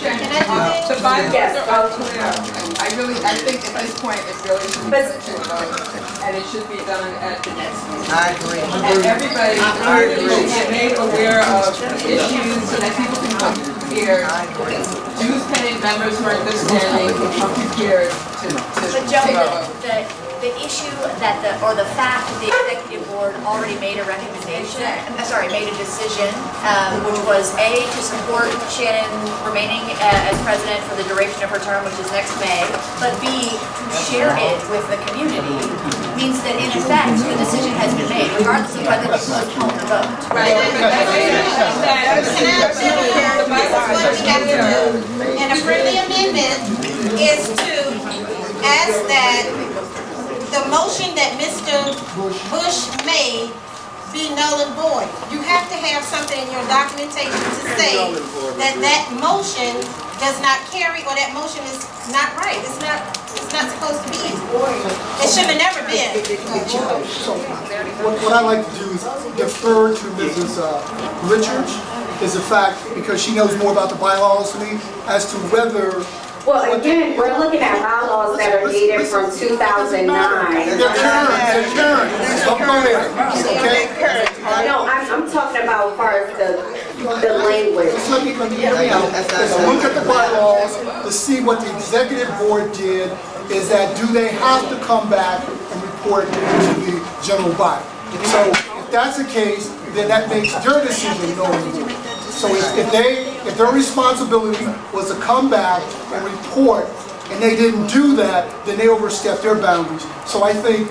The bylaws are unclear. I think at this point it really should be put to a vote, and it should be done at the next meeting. I agree. And everybody should get made aware of issues so that people can come prepared. Dues paying members who are in good standing can come prepared to vote. The issue that the fact that the executive board already made a recommendation, made a decision, which was A, to support Shannon remaining as president for the duration of her term, which is next May, but B, to share it with the community, means that in effect, the decision has been made, regardless of whether people have called the vote. Right. This is what we have to do. And a friendly amendment is to ask that the motion that Mr. Bush made be null and void. You have to have something in your documentation to say that that motion does not carry, or that motion is not right. It's not supposed to be. It should have never been. So what I like to do is defer to Mrs. Richards, is the fact, because she knows more about the bylaws than me, as to whether. Well, again, we're looking at bylaws that are dated from 2009. They're current. Don't go there, okay? No, I'm talking about as far as the language. Let me out. Let's look at the bylaws to see what the executive board did, is that do they have to come back and report to the general body? So if that's the case, then that makes their decision null and void. So if their responsibility was to come back and report, and they didn't do that, then they overstepped their boundaries. So I think,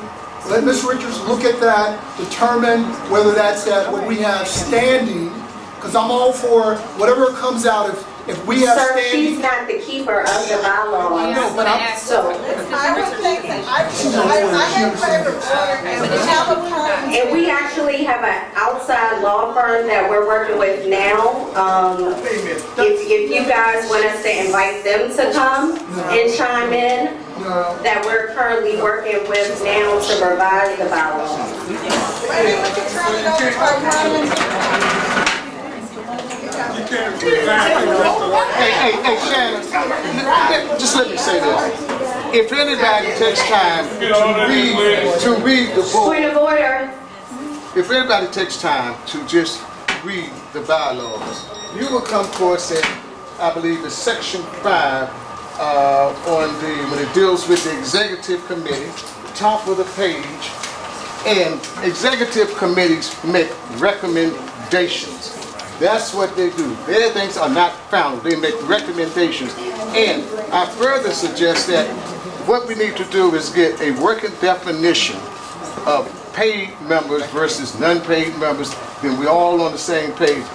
let Ms. Richards look at that, determine whether that's what we have standing, because I'm all for whatever comes out. If we have Sir, standing. she's not the keeper of the bylaws. No, but so. I would think that I have favorite order and we have a problem. And we actually have an outside law firm that we're working with now. If you guys want us to invite them to come and chime in, that we're currently working with now to revise the bylaws. Maybe we can turn it over to Parliament. Hey, Shannon, just let me say this. If anybody takes time to read the book. Point of order. If anybody takes time to just read the bylaws, you will come across it, I believe it's section 5 when it deals with the executive committee, top of the page, and executive committees make recommendations. That's what they do. Their things are not found. They make recommendations. And I further suggest that what we need to do is get a working definition of paid members versus non-paid members, then we're all on the same page.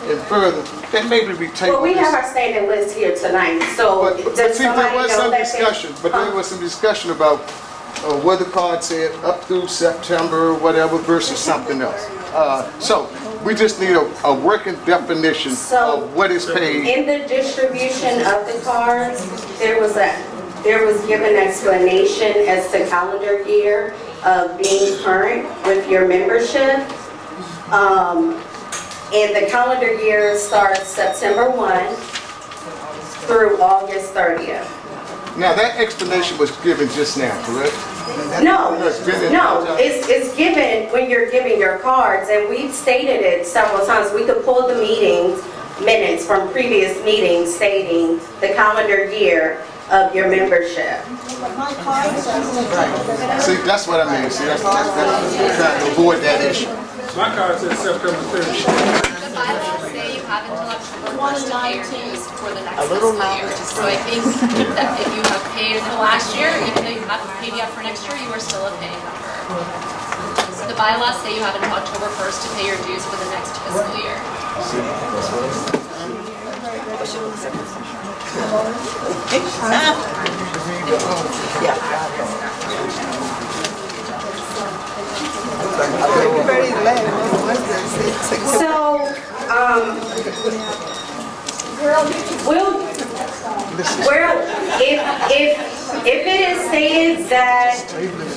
And further, then maybe we take. Well, we have our standing list here tonight, so does see, somebody there was know some that discussion, but there was some discussion about what the card said up through September, whatever, versus something else. So we just need a working definition of what is paid. In the distribution of the cards, there there was given explanation as to calendar year of being current with your membership. And the calendar year starts September 1 through August 30th. Now, that explanation was given just now, correct? No, it's given when you're giving your cards, and we've stated it several times. We could pull the meetings, minutes from previous meetings stating the calendar year of your membership. See, that's what I mean. See, that's trying to avoid that issue. My card says September 30th. The bylaws say you have until October 1st to pay your dues for the next fiscal year. So I think that if you have paid for last year, even though you haven't paid yet for next year, you are still a paying member. So the bylaws say you have until October 1st to pay your dues for the next fiscal year. So, if it is stated that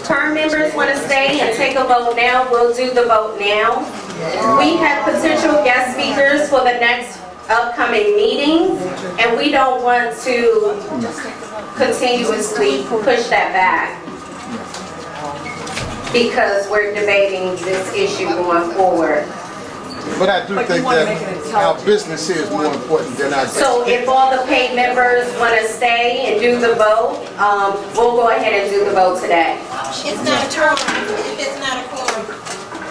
term members want to stay and take a vote now, we'll do the vote now. We have potential guest speakers for the next upcoming meetings, and we don't want to continuously push that back because we're debating this issue going forward. But I do think that our business here is more important than our... So if all the paid members want to stay and do the vote, we'll go ahead and do the vote today. It's not a quorum if it's not a quorum.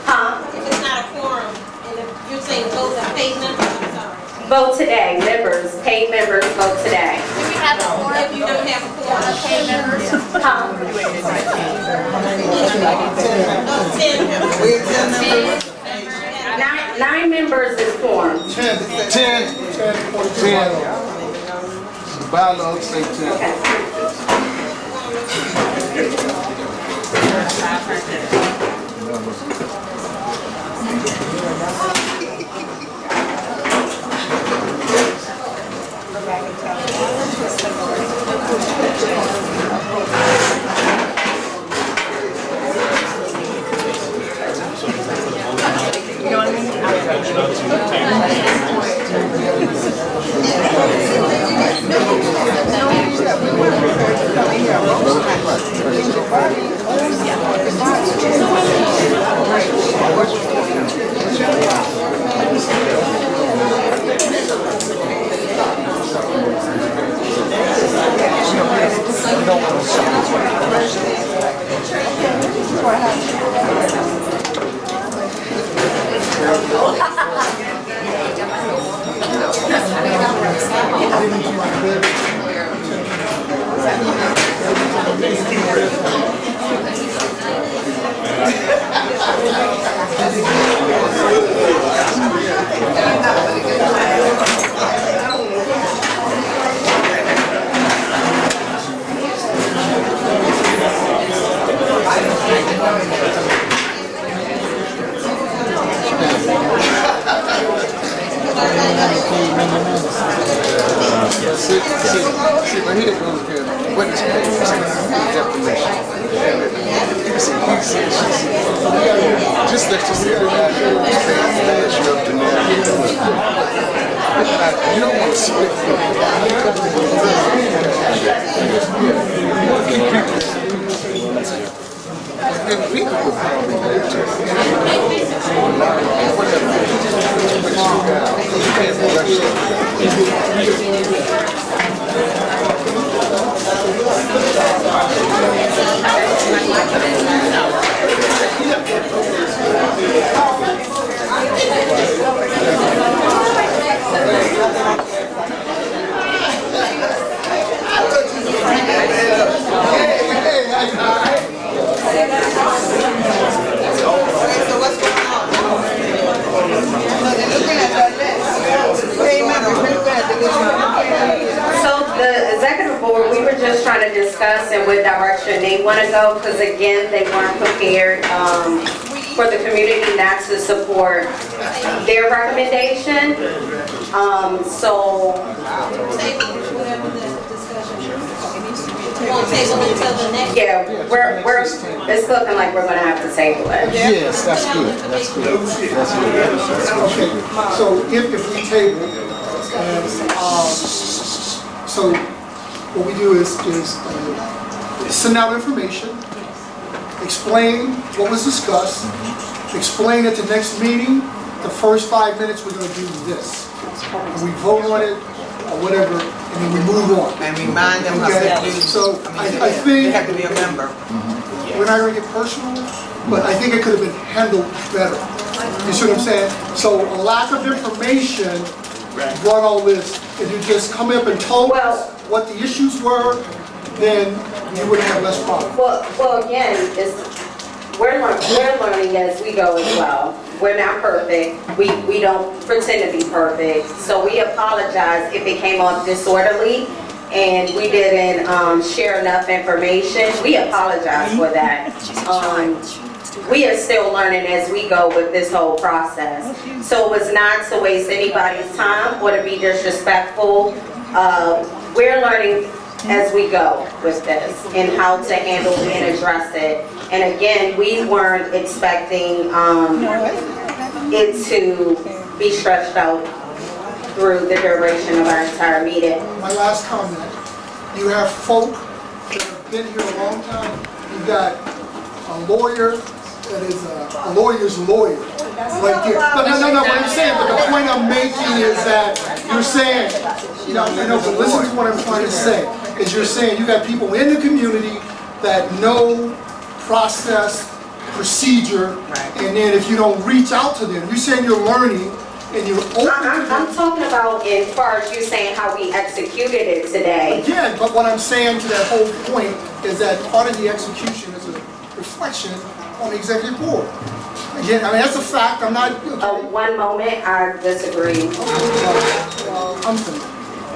Huh? If it's not a quorum, and if you're saying vote the paid members, I'm sorry. Vote today, members, paid members, vote today. Do we have a quorum If you don't have a quorum of paid members? Huh? 10. 9 members is quorum. 10. The bylaws say 10. See, but here it goes again. What is paid? Definition. Just let you see it out here. You up to now. You don't want to split and people will probably live to whatever. But you can't rush So the executive board, we were just trying to discuss in what direction they want to go, because again, they weren't prepared for the community not to support their recommendation. So gonna table until the next? Yeah, it's looking like we're gonna have to table it. Yes, that's good, that's good, that's good. Okay, so if we table, so what we do is send out information, explain what was discussed, explain at the next meeting, the first 5 minutes we're gonna do this. And we vote on it, or whatever, and then we move on. And remind them how Okay, to do. so I They think, have to be a member. we're not gonna get personal, but I think it could have been handled better. You see what I'm saying? So a lack of information brought all this. If you just come up and told us what the issues were, then you would have less problems. Well, again, we're learning as we go as well. We're not perfect. We don't pretend to be perfect. So we apologize if it came off disorderly and we didn't share enough information. We apologize for that. We are still learning as we go with this whole process. So it was not to waste anybody's time or to be disrespectful. We're learning as we go with this and how to handle and address it. And again, we weren't expecting it to be stretched out through the duration of our entire meeting. My last comment, you have folk that have been here a long time. You've got a lawyer that is a lawyer's lawyer right there. But no, what I'm saying, but the point I'm making is that you're saying, but listen to what I'm trying to say, is you're saying you got people in the community that know process, procedure, and then if you don't reach out to them, you're saying you're learning and you're open to them. I'm talking about as far as you saying how we executed it today. Again, but what I'm saying to that whole point is that part of the execution is a reflection on the executive board. Again, I mean, that's a fact, I'm not... One moment, I disagree. I'm finished.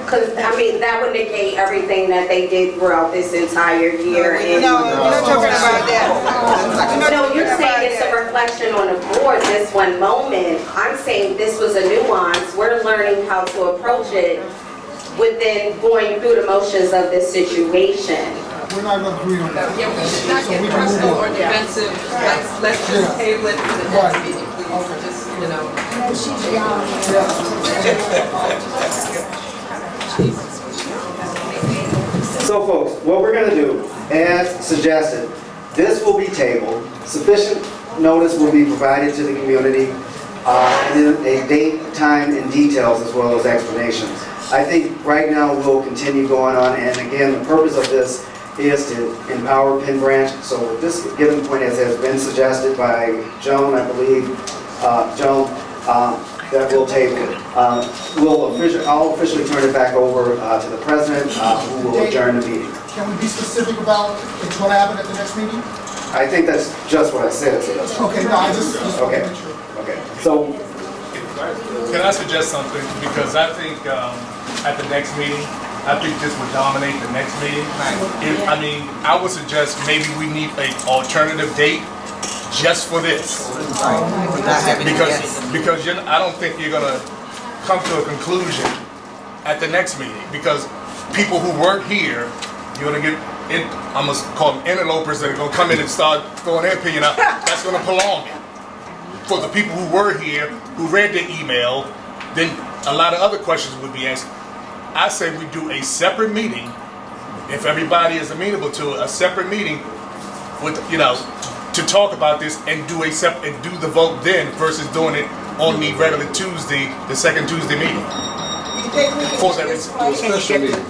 Because, I mean, that would negate everything that they did throughout this entire year. No, you're talking about that. No, you're saying it's a reflection on the board, this one moment. I'm saying this was a nuance. We're learning how to approach it within going through the motions of this situation. We're not going to agree on that. Yeah, we should not get personal or defensive. Let's just table it for the next meeting, please. Just, So folks, what we're going to do, as suggested, this will be tabled. Sufficient notice will be provided to the community, and then a date, time, and details as well as explanations. I think right now we'll continue going on, and again, the purpose of this is to empower Penn Branch. So at this given point, as has been suggested by Joan, I believe, that we'll table it. I'll officially turn it back over to the president, who will adjourn the meeting. Can we be specific about what's going to happen at the next meeting? I think that's just what I said. Okay, no, I just want to make sure. Okay. So, Can I suggest something? Because I think at the next meeting, I think this would dominate the next meeting. I would suggest maybe we need an alternative date just for this. Because I don't think you're gonna come to a conclusion at the next meeting, because people who weren't here, you're gonna get, I'm gonna call them interlopers that are gonna come in and start throwing their opinion out. That's gonna prolong it. For the people who were here, who read the email, then a lot of other questions would be answered. I say we do a separate meeting, if everybody is amenable to a separate meeting with, to talk about this and do the vote then versus doing it on the regular Tuesday, the second Tuesday meeting. For that reason.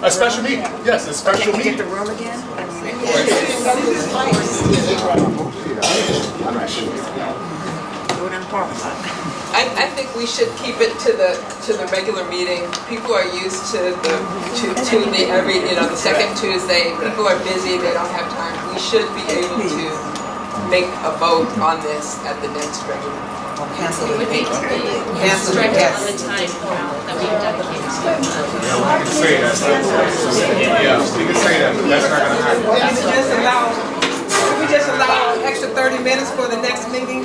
A special meeting, yes, a special meeting. Can you get the room again? I think we should keep it to the regular meeting. People are used to the second Tuesday. People are busy, they don't have time. We should be able to make a vote on this at the next regular. Cancel the Stretch out the time that we've dedicated to it. Yeah, we can say that. Yeah, we can say that, but that's not gonna happen. Can we just allow an extra 30 minutes for the next meeting?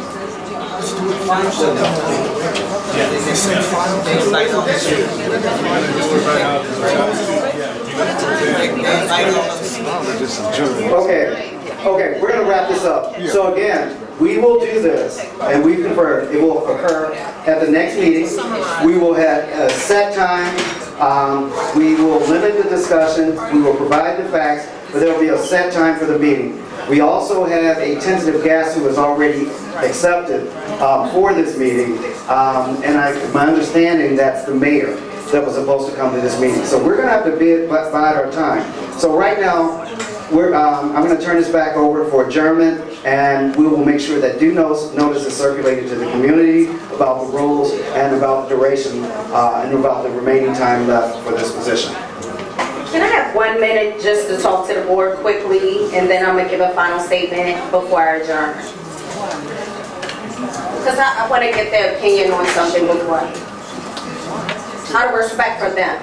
Okay, we're gonna wrap this up. So again, we will do this, and we confirm it will occur at the next meeting. We will have a set time. We will limit the discussion. We will provide the facts, but there will be a set time for the meeting. We also have a tentative guest who was already accepted for this meeting, and my understanding that's the mayor that was supposed to come to this meeting. So we're going to have to bide our time. So right now, I'm going to turn this back over for adjournment, and we will make sure that due notice is circulated to the community about the rules and about the duration and about the remaining time left for this position. Can I have 1 minute just to talk to the board quickly, and then I'm going to give a final statement before I adjourn? Because I want to get their opinion on something before. Out of respect for them.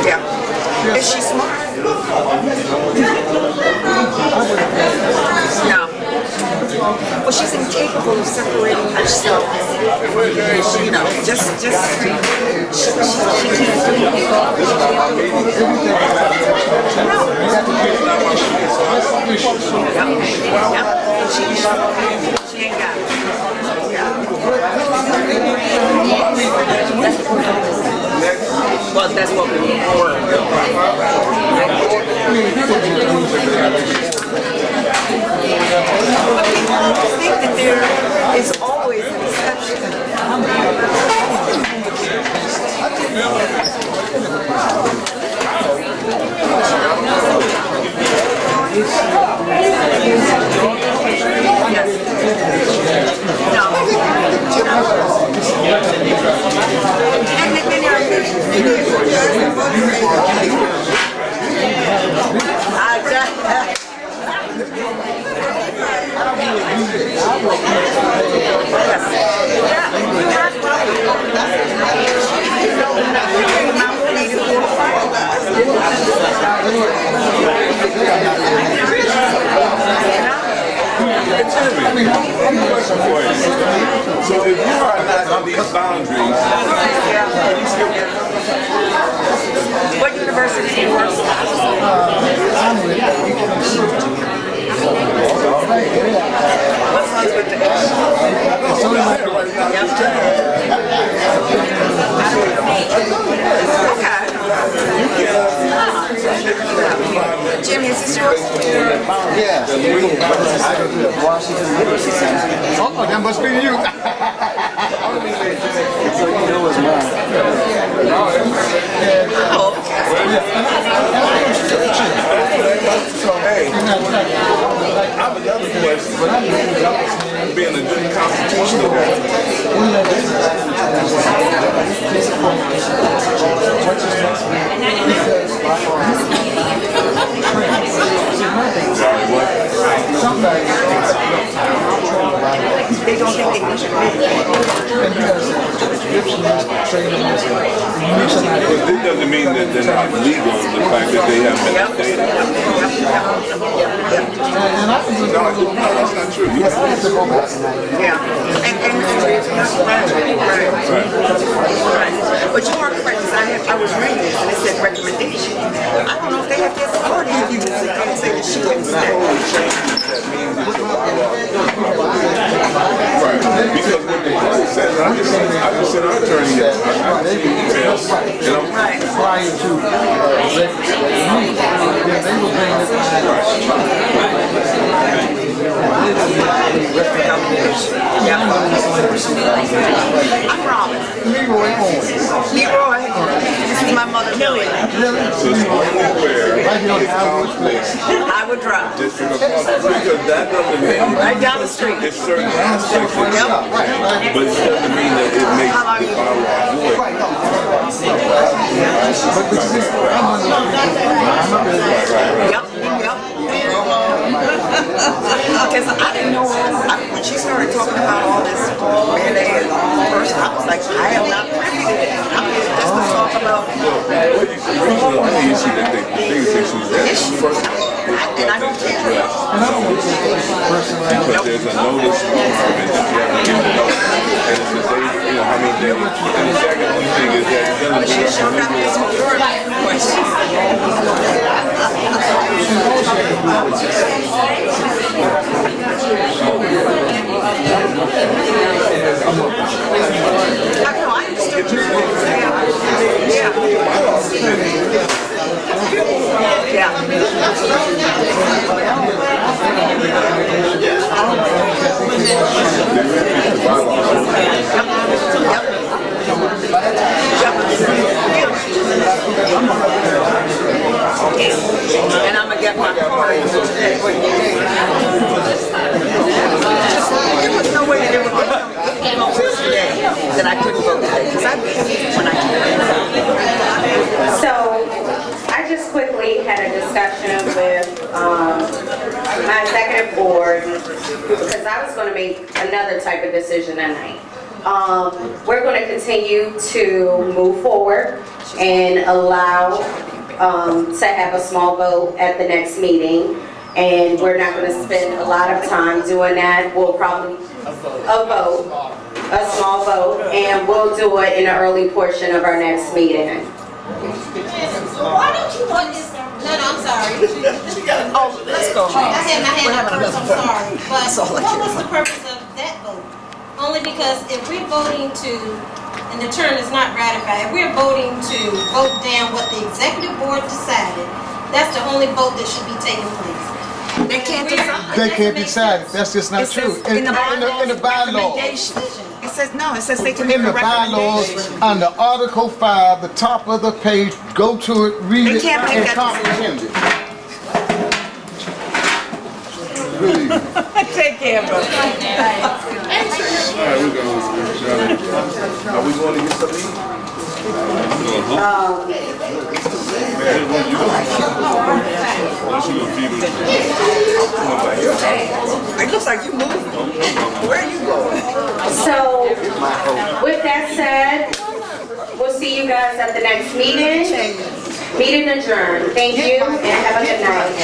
Yeah. Is she smart? No. Well, she's incapable of separating herself. You know, just she can't do it. She ain't got it. Well, that's what we were. I think that there is always an exception. So if you are not on these boundaries, can you still get... What university do you work for? What songs with the Jimmy, is this yours? Yeah. Washington University Center. Oh, that must be you. So you know it's mine. So, hey, I have another question. Being a good constitutional They don't think they should But this doesn't mean that they're not legal, the fact that they have been updated. No, that's not true. Yeah. Right. But you are correct, because I was reading this and it said recommendation. I don't know if they have the authority to use it. They say that she couldn't stay. Right. Because what the law says, I just said our attorney that I see emails, and I'm prior to they were paying this I'm Robin. Leroy Owens. Leroy. is my mother Millie. So it's only where it's conflict. I would drive. District of conflict, because that doesn't mean. Right down the street. It's certain aspects of it, but it doesn't mean that it makes the bylaw void. Because I didn't know, when she started talking about all this melee and first, I was like, I am not privy to it. I'm here just to talk about The issue that the biggest issue is that first, and I don't care. because there's a notice requirement that you have to give the notice, and it's a day, you know, how many days. And the second thing is that it doesn't She sure got me some questions. I know, I understood you. And I'm gonna get my card today. There was no way that there would be votes today that I couldn't vote today, because I did when I So, I just quickly had a discussion with my executive board, because I was going to make another type of decision tonight. We're going to continue to move forward and allow to have a small vote at the next meeting, and we're not going to spend a lot of time doing that. We'll probably a small vote, and we'll do it in the early portion of our next meeting. Why don't you want this? No, I'm sorry. Oh, let's go. I had my hand up first, I'm sorry. But what was the purpose of that vote? Only because if we're voting to, and the term is not ratified, if we're voting to vote down what the executive board decided, that's the only vote that should be taking place. They can't decide. They can't decide. That's just not true. In the bylaws. It says, no, it says they can In make the a bylaws, recommendation. under Article 5, the top of the page, go to it, read They it, can't make and that comprehend it. Really. Take care, bro. All right, we're going. Are we going to get something to eat? It looks like you moving. Where are you going? So, with that said, we'll see you guys at the next meeting. Meeting adjourned. Thank you, and have a good night.